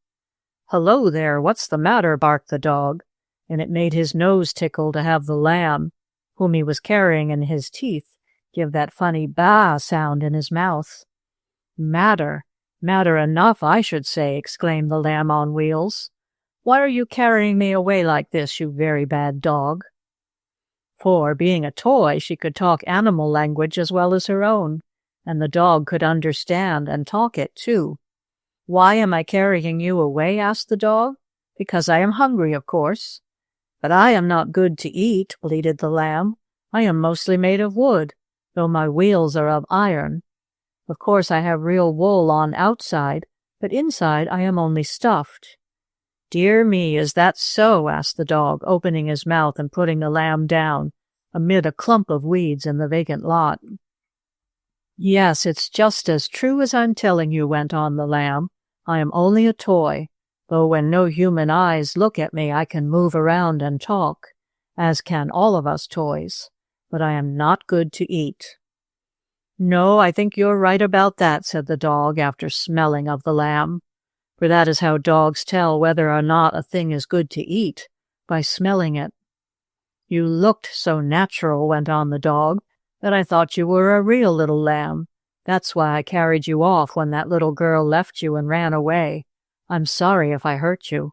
"Hello there, what's the matter?" barked the dog, and it made his nose tickle to have the lamb, whom he was carrying in his teeth, give that funny "baa" sound in his mouth. "Matter? Matter enough, I should say," exclaimed the Lamb on Wheels. "Why are you carrying me away like this, you very bad dog?" For, being a toy, she could talk animal language as well as her own, and the dog could understand and talk it too. "Why am I carrying you away?" asked the dog. "Because I am hungry, of course." "But I am not good to eat," bleated the lamb. "I am mostly made of wood, though my wheels are of iron. Of course I have real wool on outside, but inside I am only stuffed." "Dear me, is that so?" asked the dog, opening his mouth and putting the lamb down amid a clump of weeds in the vacant lot. "Yes, it's just as true as I'm telling you," went on the lamb. "I am only a toy, though when no human eyes look at me I can move around and talk, as can all of us toys, but I am not good to eat." "No, I think you're right about that," said the dog after smelling of the lamb, for that is how dogs tell whether or not a thing is good to eat, by smelling it. "You looked so natural," went on the dog, "that I thought you were a real little lamb. That's why I carried you off when that little girl left you and ran away. I'm sorry if I hurt you."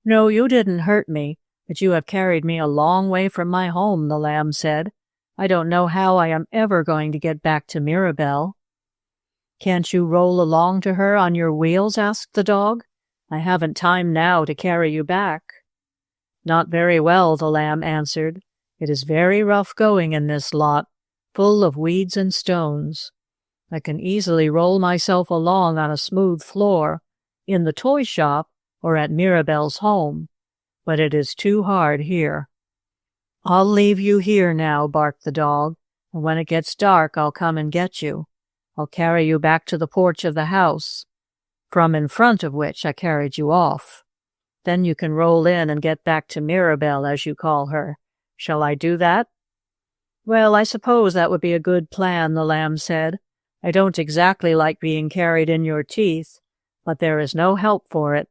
"No, you didn't hurt me, but you have carried me a long way from my home," the lamb said. "I don't know how I am ever going to get back to Mirabell." "Can't you roll along to her on your wheels?" asked the dog. "I haven't time now to carry you back." "Not very well," the lamb answered. "It is very rough going in this lot, full of weeds and stones. I can easily roll myself along on a smooth floor, in the toy shop or at Mirabell's home, but it is too hard here." "I'll leave you here now," barked the dog, "and when it gets dark I'll come and get you. I'll carry you back to the porch of the house, from in front of which I carried you off. Then you can roll in and get back to Mirabell, as you call her. Shall I do that?" "Well, I suppose that would be a good plan," the lamb said. "I don't exactly like being carried in your teeth, but there is no help for it."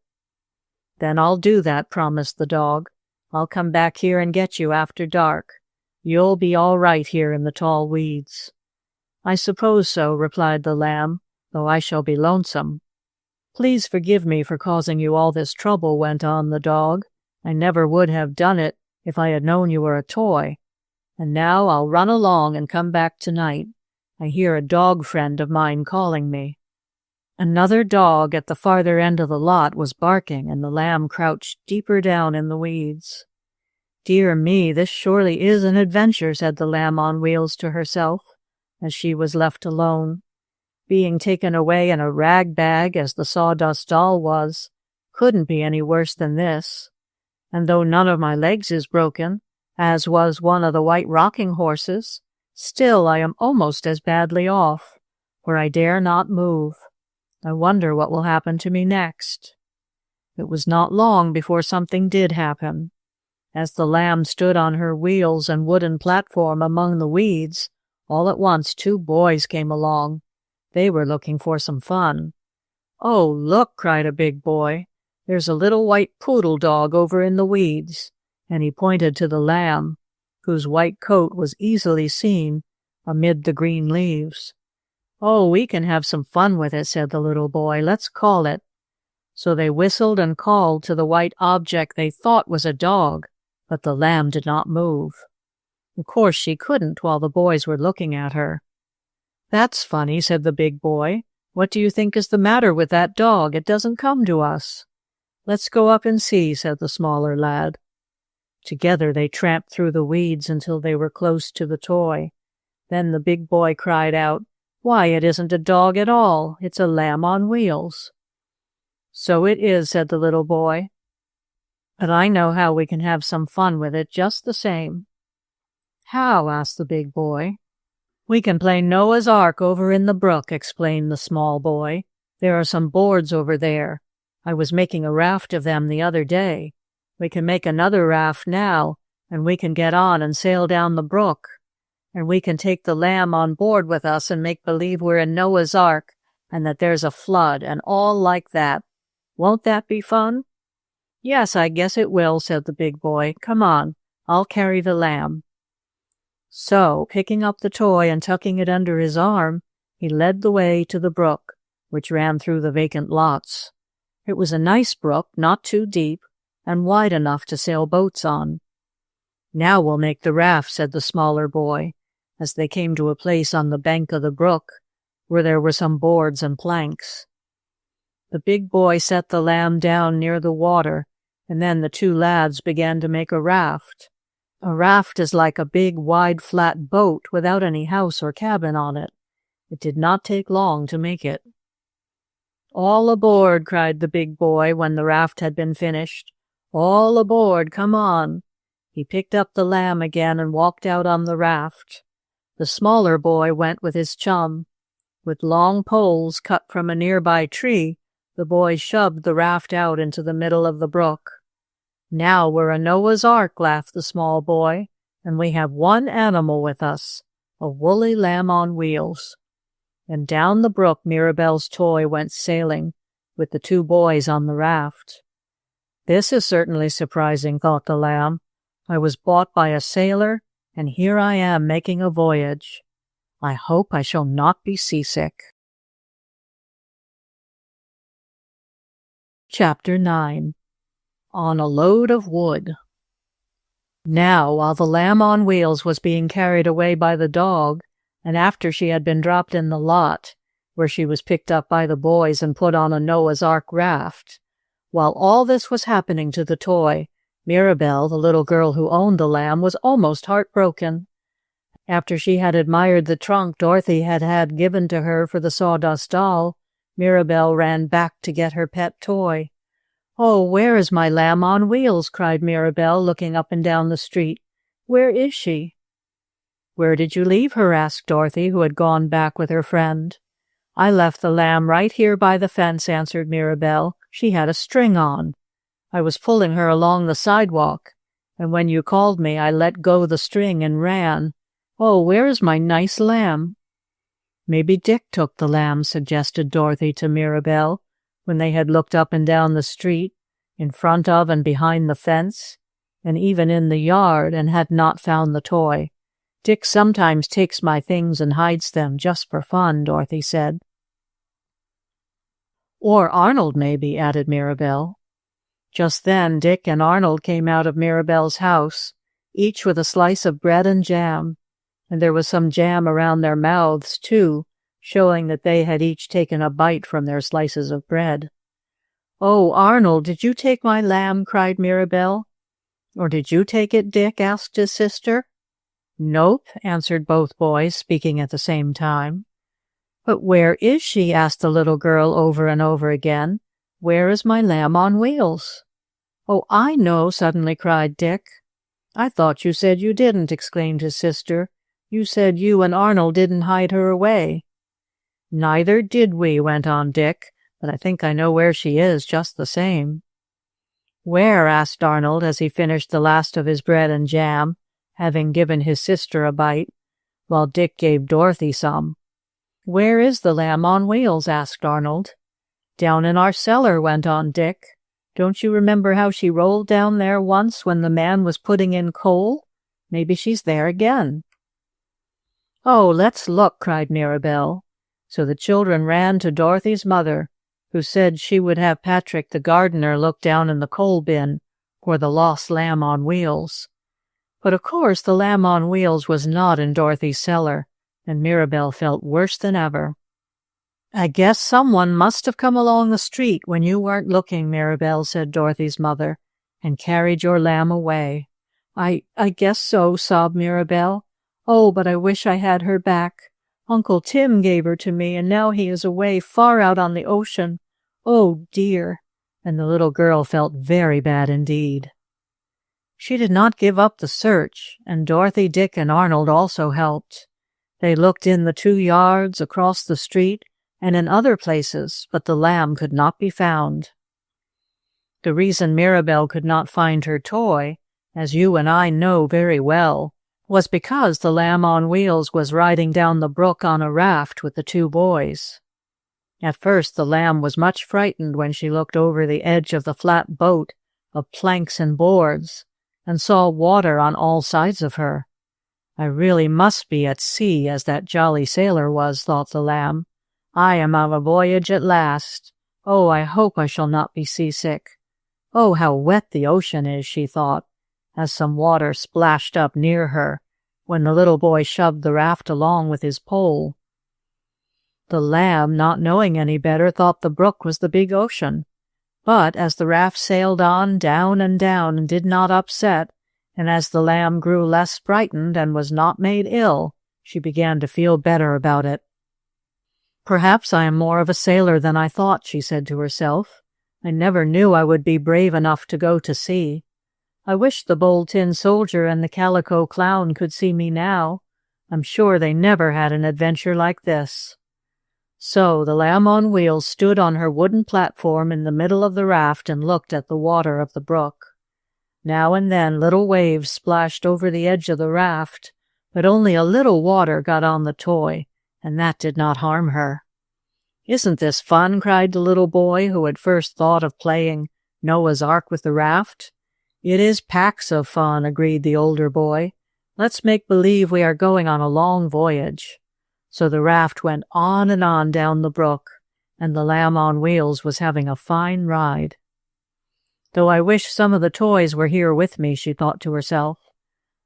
"Then I'll do that," promised the dog. "I'll come back here and get you after dark. You'll be all right here in the tall weeds." "I suppose so," replied the lamb, "though I shall be lonesome." "Please forgive me for causing you all this trouble," went on the dog. "I never would have done it if I had known you were a toy. And now I'll run along and come back tonight. I hear a dog friend of mine calling me." Another dog at the farther end of the lot was barking, and the lamb crouched deeper down in the weeds. "Dear me, this surely is an adventure," said the Lamb on Wheels to herself, as she was left alone. Being taken away in a rag bag, as the sawdust doll was, couldn't be any worse than this. And though none of my legs is broken, as was one of the white rocking horses, still I am almost as badly off, for I dare not move. I wonder what will happen to me next. It was not long before something did happen. As the lamb stood on her wheels and wooden platform among the weeds, all at once 2 boys came along. They were looking for some fun. "Oh, look!" cried a big boy. "There's a little white poodle dog over in the weeds," and he pointed to the lamb, whose white coat was easily seen amid the green leaves. "Oh, we can have some fun with it," said the little boy. "Let's call it." So they whistled and called to the white object they thought was a dog, but the lamb did not move. Of course she couldn't while the boys were looking at her. "That's funny," said the big boy. "What do you think is the matter with that dog? It doesn't come to us." "Let's go up and see," said the smaller lad. Together they tramped through the weeds until they were close to the toy. Then the big boy cried out, "Why, it isn't a dog at all. It's a lamb on wheels." "So it is," said the little boy. "But I know how we can have some fun with it just the same." "How?" asked the big boy. "We can play Noah's Ark over in the brook," explained the small boy. "There are some boards over there. I was making a raft of them the other day. We can make another raft now, and we can get on and sail down the brook. And we can take the lamb on board with us and make believe we're in Noah's Ark and that there's a flood and all like that. Won't that be fun?" "Yes, I guess it will," said the big boy. "Come on, I'll carry the lamb." So, picking up the toy and tucking it under his arm, he led the way to the brook, which ran through the vacant lots. It was a nice brook, not too deep, and wide enough to sail boats on. "Now we'll make the raft," said the smaller boy, as they came to a place on the bank of the brook, where there were some boards and planks. The big boy set the lamb down near the water, and then the two lads began to make a raft. A raft is like a big, wide, flat boat without any house or cabin on it. It did not take long to make it. "All aboard," cried the big boy when the raft had been finished. "All aboard, come on." He picked up the lamb again and walked out on the raft. The smaller boy went with his chum. With long poles cut from a nearby tree, the boys shoved the raft out into the middle of the brook. "Now we're a Noah's Ark," laughed the small boy, "and we have one animal with us, a woolly lamb on wheels." And down the brook Mirabell's toy went sailing, with the two boys on the raft. "This is certainly surprising," thought the lamb. "I was bought by a sailor, and here I am making a voyage. I hope I shall not be seasick." Chapter 9. On a Load of Wood. Now, while the lamb on wheels was being carried away by the dog, and after she had been dropped in the lot, where she was picked up by the boys and put on a Noah's Ark raft, while all this was happening to the toy, Mirabell, the little girl who owned the lamb, was almost heartbroken. After she had admired the trunk Dorothy had had given to her for the sawdust doll, Mirabell ran back to get her pet toy. "Oh, where is my lamb on wheels?" cried Mirabell, looking up and down the street. "Where is she?" "Where did you leave her?" asked Dorothy, who had gone back with her friend. "I left the lamb right here by the fence," answered Mirabell. "She had a string on. I was pulling her along the sidewalk, and when you called me, I let go the string and ran. Oh, where is my nice lamb?" "Maybe Dick took the lamb," suggested Dorothy to Mirabell, when they had looked up and down the street, in front of and behind the fence, and even in the yard, and had not found the toy. "Dick sometimes takes my things and hides them just for fun," Dorothy said. "Or Arnold, maybe," added Mirabell. Just then Dick and Arnold came out of Mirabell's house, each with a slice of bread and jam, and there was some jam around their mouths, too, showing that they had each taken a bite from their slices of bread. "Oh, Arnold, did you take my lamb?" cried Mirabell. "Or did you take it, Dick?" asked his sister. "Nope," answered both boys, speaking at the same time. "But where is she?" asked the little girl over and over again. "Where is my lamb on wheels?" "Oh, I know," suddenly cried Dick. "I thought you said you didn't," exclaimed his sister. "You said you and Arnold didn't hide her away." "Neither did we," went on Dick, "but I think I know where she is just the same." "Where?" asked Arnold as he finished the last of his bread and jam, having given his sister a bite, while Dick gave Dorothy some. "Where is the lamb on wheels?" asked Arnold. "Down in our cellar," went on Dick. "Don't you remember how she rolled down there once when the man was putting in coal? Maybe she's there again." "Oh, let's look," cried Mirabell. So the children ran to Dorothy's mother, who said she would have Patrick the gardener look down in the coal bin for the lost lamb on wheels. But of course the lamb on wheels was not in Dorothy's cellar, and Mirabell felt worse than ever. "I guess someone must have come along the street when you weren't looking, Mirabell," said Dorothy's mother, "and carried your lamb away." I guess so," sobbed Mirabell. "Oh, but I wish I had her back. Uncle Tim gave her to me, and now he is away far out on the ocean. Oh, dear." And the little girl felt very bad indeed. She did not give up the search, and Dorothy, Dick, and Arnold also helped. They looked in the 2 yards, across the street, and in other places, but the lamb could not be found. The reason Mirabell could not find her toy, as you and I know very well, was because the lamb on wheels was riding down the brook on a raft with the 2 boys. At first the lamb was much frightened when she looked over the edge of the flat boat of planks and boards, and saw water on all sides of her. I really must be at sea, as that jolly sailor was, thought the lamb. I am on a voyage at last. Oh, I hope I shall not be seasick. Oh, how wet the ocean is, she thought, as some water splashed up near her, when the little boy shoved the raft along with his pole. The lamb, not knowing any better, thought the brook was the big ocean. But as the raft sailed on down and did not upset, and as the lamb grew less frightened and was not made ill, she began to feel better about it. Perhaps I am more of a sailor than I thought, she said to herself. I never knew I would be brave enough to go to sea. I wish the Bold Tin Soldier and the Calico Clown could see me now. I'm sure they never had an adventure like this. So the lamb on wheels stood on her wooden platform in the middle of the raft and looked at the water of the brook. Now and then little waves splashed over the edge of the raft, but only a little water got on the toy, and that did not harm her. "Isn't this fun?" cried the little boy, who had first thought of playing Noah's Ark with the raft. "It is packs of fun," agreed the older boy. "Let's make believe we are going on a long voyage." So the raft went on and on down the brook, and the lamb on wheels was having a fine ride. "Though I wish some of the toys were here with me," she thought to herself.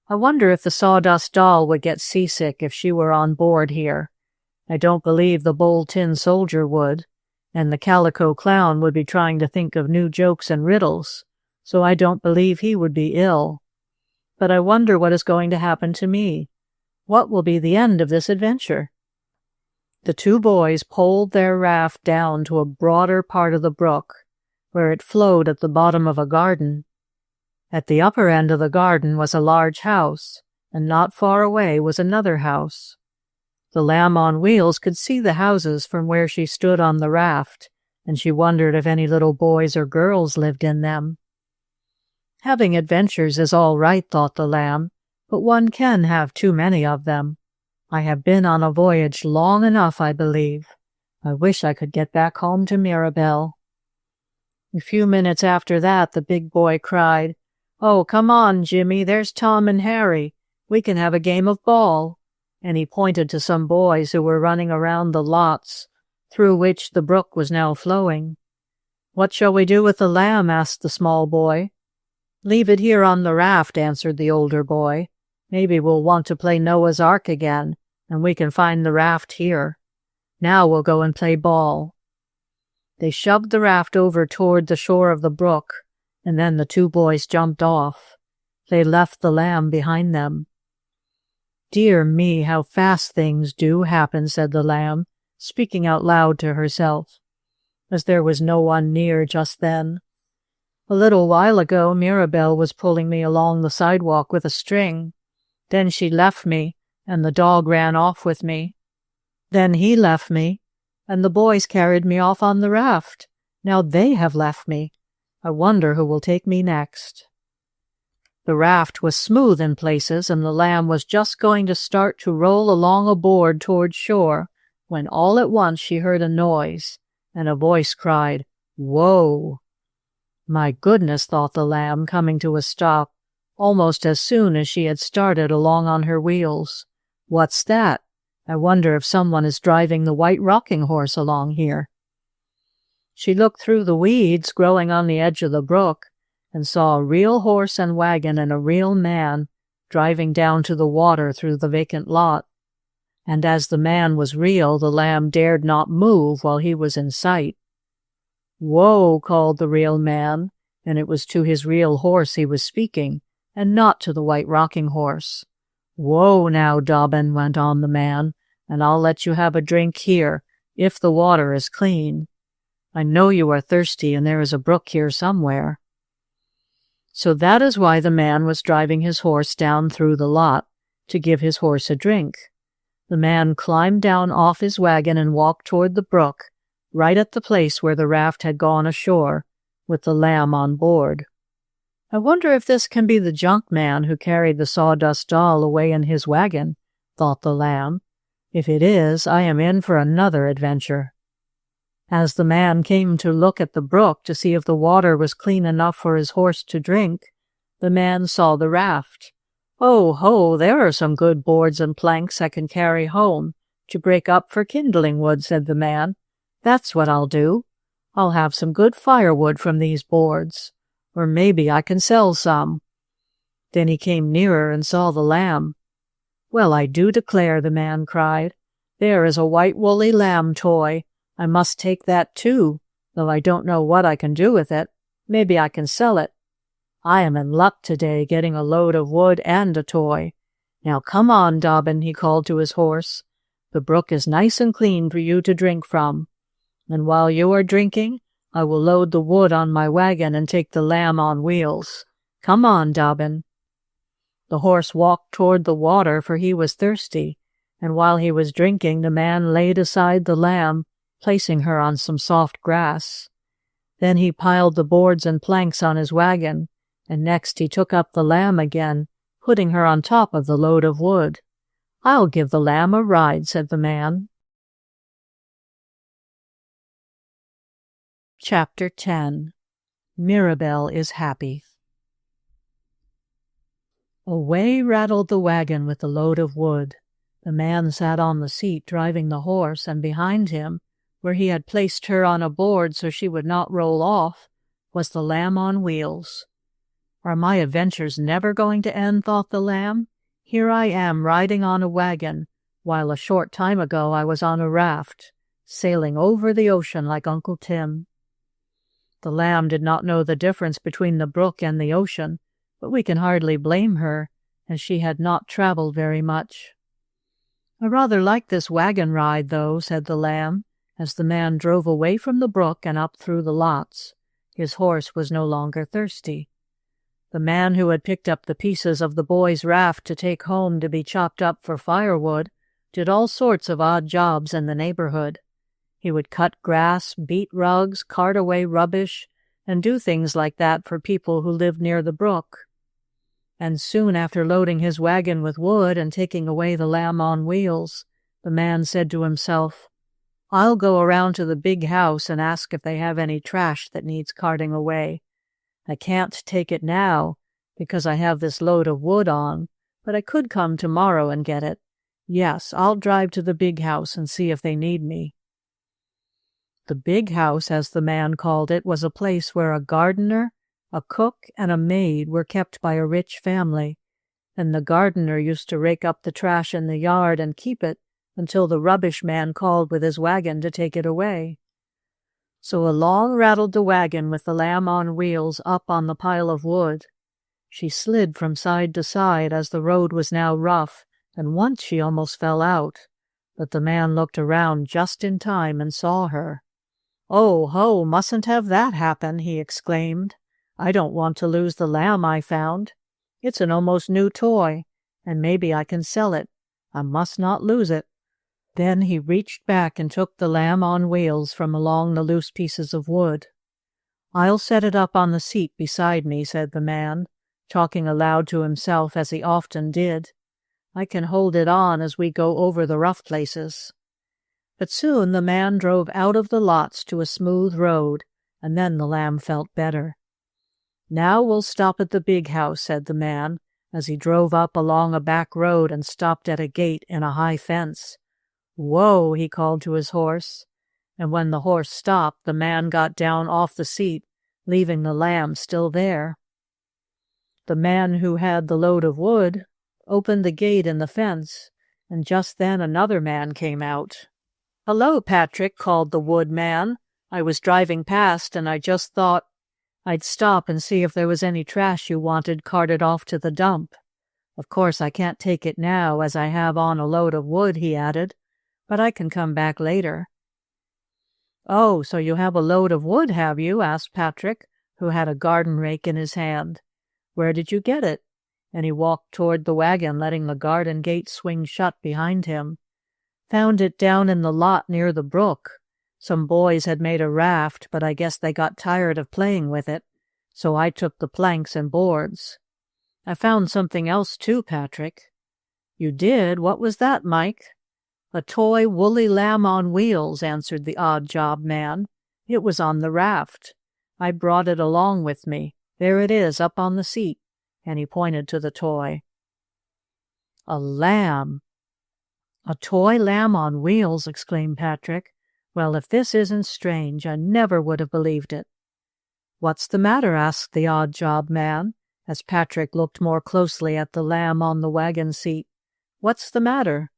"I wonder if the Sawdust Doll would get seasick if she were on board here. I don't believe the Bold Tin Soldier would, and the Calico Clown would be trying to think of new jokes and riddles, so I don't believe he would be ill. But I wonder what is going to happen to me. What will be the end of this adventure?" The 2 boys poled their raft down to a broader part of the brook, where it flowed at the bottom of a garden. At the upper end of the garden was a large house, and not far away was another house. The lamb on wheels could see the houses from where she stood on the raft, and she wondered if any little boys or girls lived in them. Having adventures is all right, thought the lamb, but one can have too many of them. I have been on a voyage long enough, I believe. I wish I could get back home to Mirabell. A few minutes after that, the big boy cried, "Oh, come on, Jimmy, there's Tom and Harry. We can have a game of ball." And he pointed to some boys who were running around the lots, through which the brook was now flowing. "What shall we do with the lamb?" asked the small boy. "Leave it here on the raft," answered the older boy. "Maybe we'll want to play Noah's Ark again, and we can find the raft here. Now we'll go and play ball." They shoved the raft over toward the shore of the brook, and then the 2 boys jumped off. They left the lamb behind them. "Dear me, how fast things do happen," said the lamb, speaking out loud to herself, as there was no one near just then. "A little while ago Mirabell was pulling me along the sidewalk with a string. Then she left me, and the dog ran off with me. Then he left me, and the boys carried me off on the raft. Now they have left me. I wonder who will take me next." The raft was smooth in places, and the lamb was just going to start to roll along aboard toward shore, when all at once she heard a noise, and a voice cried, "Whoa!" "My goodness," thought the lamb, coming to a stop almost as soon as she had started along on her wheels. "What's that? I wonder if someone is driving the white rocking horse along here." She looked through the weeds growing on the edge of the brook and saw a real horse and wagon and a real man driving down to the water through the vacant lot. And as the man was real, the lamb dared not move while he was in sight. "Whoa!" called the real man, and it was to his real horse he was speaking, and not to the white rocking horse. "Whoa now, Dobbin," went on the man, "and I'll let you have a drink here, if the water is clean. I know you are thirsty, and there is a brook here somewhere." So that is why the man was driving his horse down through the lot, to give his horse a drink. The man climbed down off his wagon and walked toward the brook, right at the place where the raft had gone ashore, with the lamb on board. "I wonder if this can be the junk man who carried the sawdust doll away in his wagon," thought the lamb. "If it is, I am in for another adventure." As the man came to look at the brook to see if the water was clean enough for his horse to drink, the man saw the raft. "Oh, ho, there are some good boards and planks I can carry home to break up for kindling wood," said the man. "That's what I'll do. I'll have some good firewood from these boards, or maybe I can sell some." Then he came nearer and saw the lamb. "Well, I do declare," the man cried. "There is a white woolly lamb toy. I must take that too, though I don't know what I can do with it. Maybe I can sell it. I am in luck today, getting a load of wood and a toy. Now come on, Dobbin," he called to his horse. "The brook is nice and clean for you to drink from. And while you are drinking, I will load the wood on my wagon and take the lamb on wheels. Come on, Dobbin." The horse walked toward the water, for he was thirsty, and while he was drinking, the man laid aside the lamb, placing her on some soft grass. Then he piled the boards and planks on his wagon, and next he took up the lamb again, putting her on top of the load of wood. "I'll give the lamb a ride," said the man. Chapter 10. Mirabell is Happy. Away rattled the wagon with the load of wood. The man sat on the seat driving the horse, and behind him, where he had placed her on a board so she would not roll off, was the lamb on wheels. "Are my adventures never going to end?" thought the lamb. "Here I am riding on a wagon, while a short time ago I was on a raft, sailing over the ocean like Uncle Tim." The lamb did not know the difference between the brook and the ocean, but we can hardly blame her, as she had not traveled very much. "I rather like this wagon ride, though," said the lamb, as the man drove away from the brook and up through the lots. His horse was no longer thirsty. The man who had picked up the pieces of the boy's raft to take home to be chopped up for firewood did all sorts of odd jobs in the neighborhood. He would cut grass, beat rugs, cart away rubbish, and do things like that for people who lived near the brook. And soon after loading his wagon with wood and taking away the lamb on wheels, the man said to himself, "I'll go around to the big house and ask if they have any trash that needs carting away. I can't take it now, because I have this load of wood on, but I could come tomorrow and get it. Yes, I'll drive to the big house and see if they need me." The big house, as the man called it, was a place where a gardener, a cook, and a maid were kept by a rich family, and the gardener used to rake up the trash in the yard and keep it until the rubbish man called with his wagon to take it away. So along rattled the wagon with the lamb on wheels up on the pile of wood. She slid from side to side as the road was now rough, and once she almost fell out, but the man looked around just in time and saw her. "Oh, ho, mustn't have that happen," he exclaimed. "I don't want to lose the lamb I found. It's an almost new toy, and maybe I can sell it. I must not lose it." Then he reached back and took the lamb on wheels from along the loose pieces of wood. "I'll set it up on the seat beside me," said the man, talking aloud to himself as he often did. "I can hold it on as we go over the rough places." But soon the man drove out of the lots to a smooth road, and then the lamb felt better. "Now we'll stop at the big house," said the man, as he drove up along a back road and stopped at a gate in a high fence. "Whoa," he called to his horse, and when the horse stopped, the man got down off the seat, leaving the lamb still there. The man who had the load of wood opened the gate in the fence, and just then another man came out. "Hello, Patrick," called the woodman. "I was driving past, and I just thought I'd stop and see if there was any trash you wanted carted off to the dump. Of course I can't take it now, as I have on a load of wood," he added, "but I can come back later." "Oh, so you have a load of wood, have you?" asked Patrick, who had a garden rake in his hand. "Where did you get it?" And he walked toward the wagon, letting the garden gate swing shut behind him. "Found it down in the lot near the brook. Some boys had made a raft, but I guess they got tired of playing with it, so I took the planks and boards. I found something else too, Patrick." "You did? What was that, Mike?" "A toy woolly lamb on wheels," answered the odd job man. "It was on the raft. I brought it along with me. There it is, up on the seat," and he pointed to the toy. "A lamb! A toy lamb on wheels!" exclaimed Patrick. "Well, if this isn't strange, I never would have believed it." "What's the matter?" asked the odd job man, as Patrick looked more closely at the lamb on the wagon seat. "What's the matter?"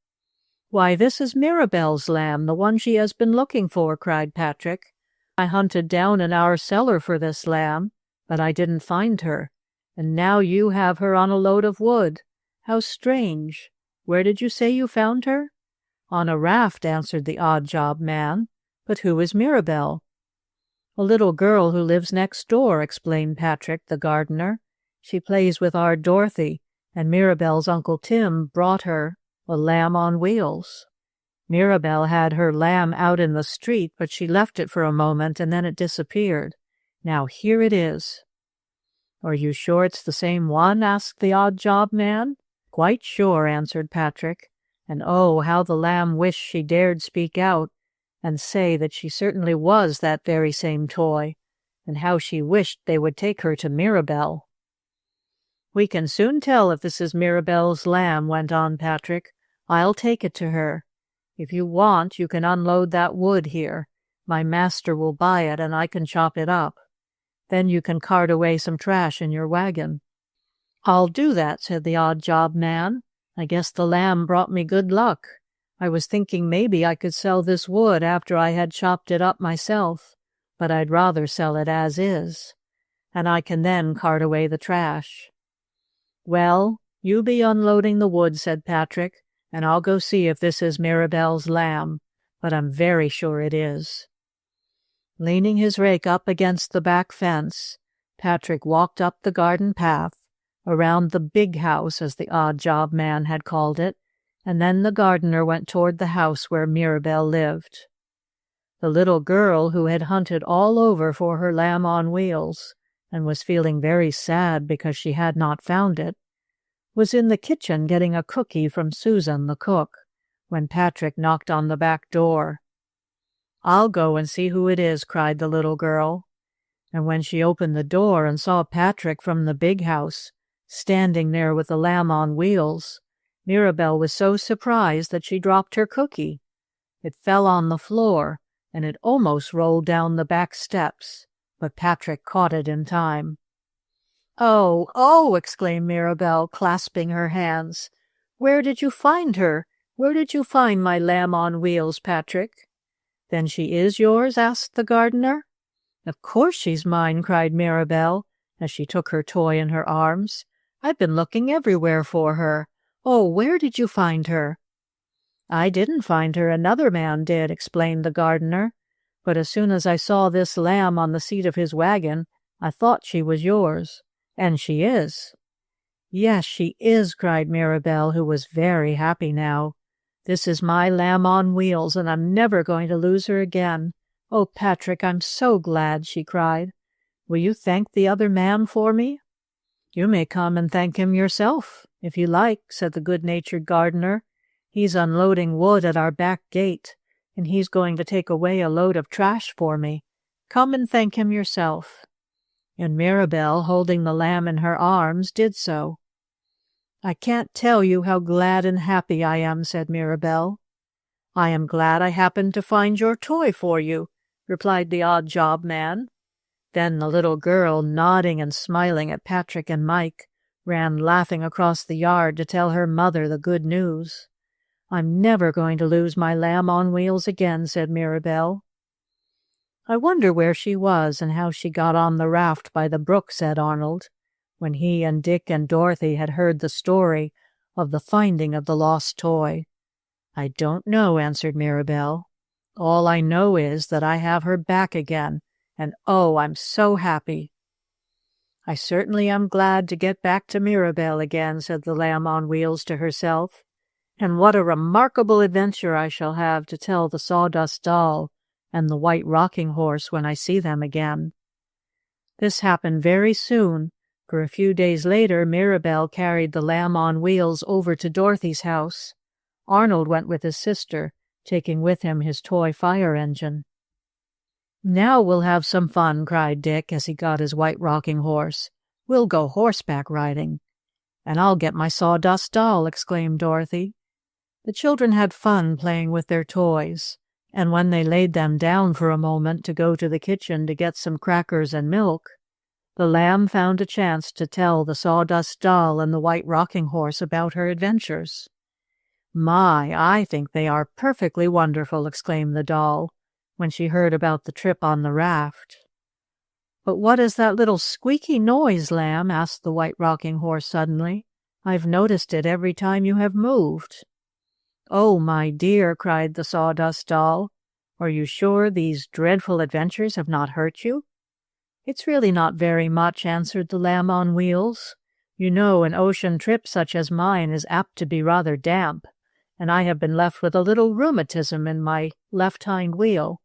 "Why, this is Mirabell's lamb, the one she has been looking for," cried Patrick. "I hunted down in our cellar for this lamb, but I didn't find her, and now you have her on a load of wood. How strange! Where did you say you found her?" "On a raft," answered the odd job man. "But who is Mirabell?" "A little girl who lives next door," explained Patrick, the gardener. "She plays with our Dorothy, and Mirabell's Uncle Tim brought her a lamb on wheels. Mirabell had her lamb out in the street, but she left it for a moment, and then it disappeared. Now here it is." "Are you sure it's the same one?" asked the odd job man. "Quite sure," answered Patrick. "And oh, how the lamb wished she dared speak out and say that she certainly was that very same toy, and how she wished they would take her to Mirabell." "We can soon tell if this is Mirabell's lamb," went on Patrick. "I'll take it to her. If you want, you can unload that wood here. My master will buy it, and I can chop it up. Then you can cart away some trash in your wagon." "I'll do that," said the odd job man. "I guess the lamb brought me good luck. I was thinking maybe I could sell this wood after I had chopped it up myself, but I'd rather sell it as is, and I can then cart away the trash." "Well, you be unloading the wood," said Patrick, "and I'll go see if this is Mirabell's lamb, but I'm very sure it is." Leaning his rake up against the back fence, Patrick walked up the garden path, around the big house, as the odd job man had called it, and then the gardener went toward the house where Mirabell lived. The little girl, who had hunted all over for her lamb on wheels, and was feeling very sad because she had not found it, was in the kitchen getting a cookie from Susan, the cook, when Patrick knocked on the back door. "I'll go and see who it is," cried the little girl. And when she opened the door and saw Patrick from the big house, standing there with the lamb on wheels, Mirabell was so surprised that she dropped her cookie. It fell on the floor, and it almost rolled down the back steps, but Patrick caught it in time. "Oh, oh!" exclaimed Mirabell, clasping her hands. "Where did you find her? Where did you find my lamb on wheels, Patrick?" "Then she is yours?" asked the gardener. "Of course she's mine," cried Mirabell, as she took her toy in her arms. "I've been looking everywhere for her. Oh, where did you find her?" "I didn't find her, another man did," explained the gardener. "But as soon as I saw this lamb on the seat of his wagon, I thought she was yours. And she is." "Yes, she is," cried Mirabell, who was very happy now. "This is my lamb on wheels, and I'm never going to lose her again. Oh, Patrick, I'm so glad," she cried. "Will you thank the other man for me?" "You may come and thank him yourself, if you like," said the good-natured gardener. "He's unloading wood at our back gate, and he's going to take away a load of trash for me. Come and thank him yourself." And Mirabell, holding the lamb in her arms, did so. "I can't tell you how glad and happy I am," said Mirabell. "I am glad I happened to find your toy for you," replied the odd job man. Then the little girl, nodding and smiling at Patrick and Mike, ran laughing across the yard to tell her mother the good news. "I'm never going to lose my lamb on wheels again," said Mirabell. "I wonder where she was and how she got on the raft by the brook," said Arnold, when he and Dick and Dorothy had heard the story of the finding of the lost toy. "I don't know," answered Mirabell. "All I know is that I have her back again, and oh, I'm so happy." "I certainly am glad to get back to Mirabell again," said the lamb on wheels to herself. And what a remarkable adventure I shall have to tell the Sawdust Doll and the White Rocking Horse when I see them again." This happened very soon, for a few days later Mirabell carried the Lamb on Wheels over to Dorothy's house. Arnold went with his sister, taking with him his toy fire engine. "Now we'll have some fun," cried Dick as he got his White Rocking Horse. "We'll go horseback riding." "And I'll get my Sawdust Doll," exclaimed Dorothy. The children had fun playing with their toys, and when they laid them down for a moment to go to the kitchen to get some crackers and milk, the Lamb found a chance to tell the Sawdust Doll and the White Rocking Horse about her adventures. "My, I think they are perfectly wonderful," exclaimed the doll, when she heard about the trip on the raft. "But what is that little squeaky noise, Lamb?" asked the White Rocking Horse suddenly. "I've noticed it every time you have moved." "Oh, my dear," cried the Sawdust Doll, "are you sure these dreadful adventures have not hurt you?" "It's really not very much," answered the Lamb on Wheels. "You know, an ocean trip such as mine is apt to be rather damp, and I have been left with a little rheumatism in my left hind wheel.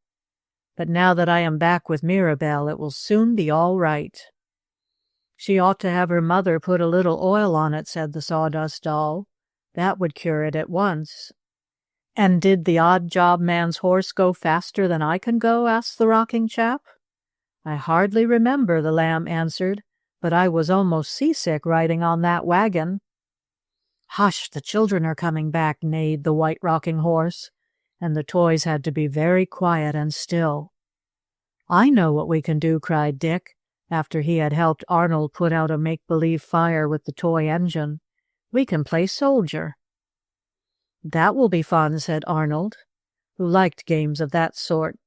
But now that I am back with Mirabell, it will soon be all right." "She ought to have her mother put a little oil on it," said the Sawdust Doll. "That would cure it at once." "And did the odd job man's horse go faster than I can go?" asked the rocking chap. "I hardly remember," the Lamb answered, "but I was almost seasick riding on that wagon." "Hush, the children are coming back," neighed the White Rocking Horse, and the toys had to be very quiet and still. "I know what we can do," cried Dick, after he had helped Arnold put out a make-believe fire with the toy engine. "We can play soldier." "That will be fun," said Arnold, who liked games of that sort.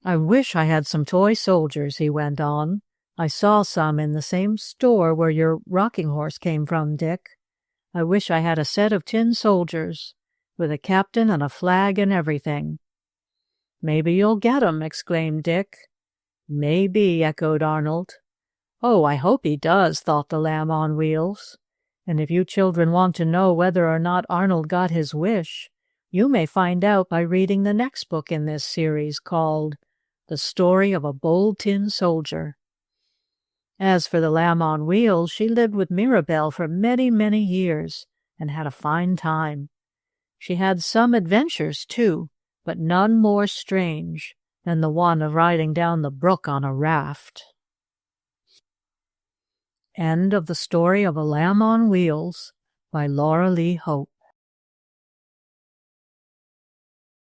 "I wish I had some toy soldiers," he went on. "I saw some in the same store where your rocking horse came from, Dick. I wish I had a set of tin soldiers, with a captain and a flag and everything." "Maybe you'll get 'em," exclaimed Dick. "Maybe," echoed Arnold. "Oh, I hope he does," thought the Lamb on Wheels. And if you children want to know whether or not Arnold got his wish, you may find out by reading the next book in this series, called The Story of a Bold Tin Soldier. As for the Lamb on Wheels, she lived with Mirabell for many, many years, and had a fine time. She had some adventures, too, but none more strange than the one of riding down the brook on a raft. End of The Story of a Lamb on Wheels by Laura Lee Hope.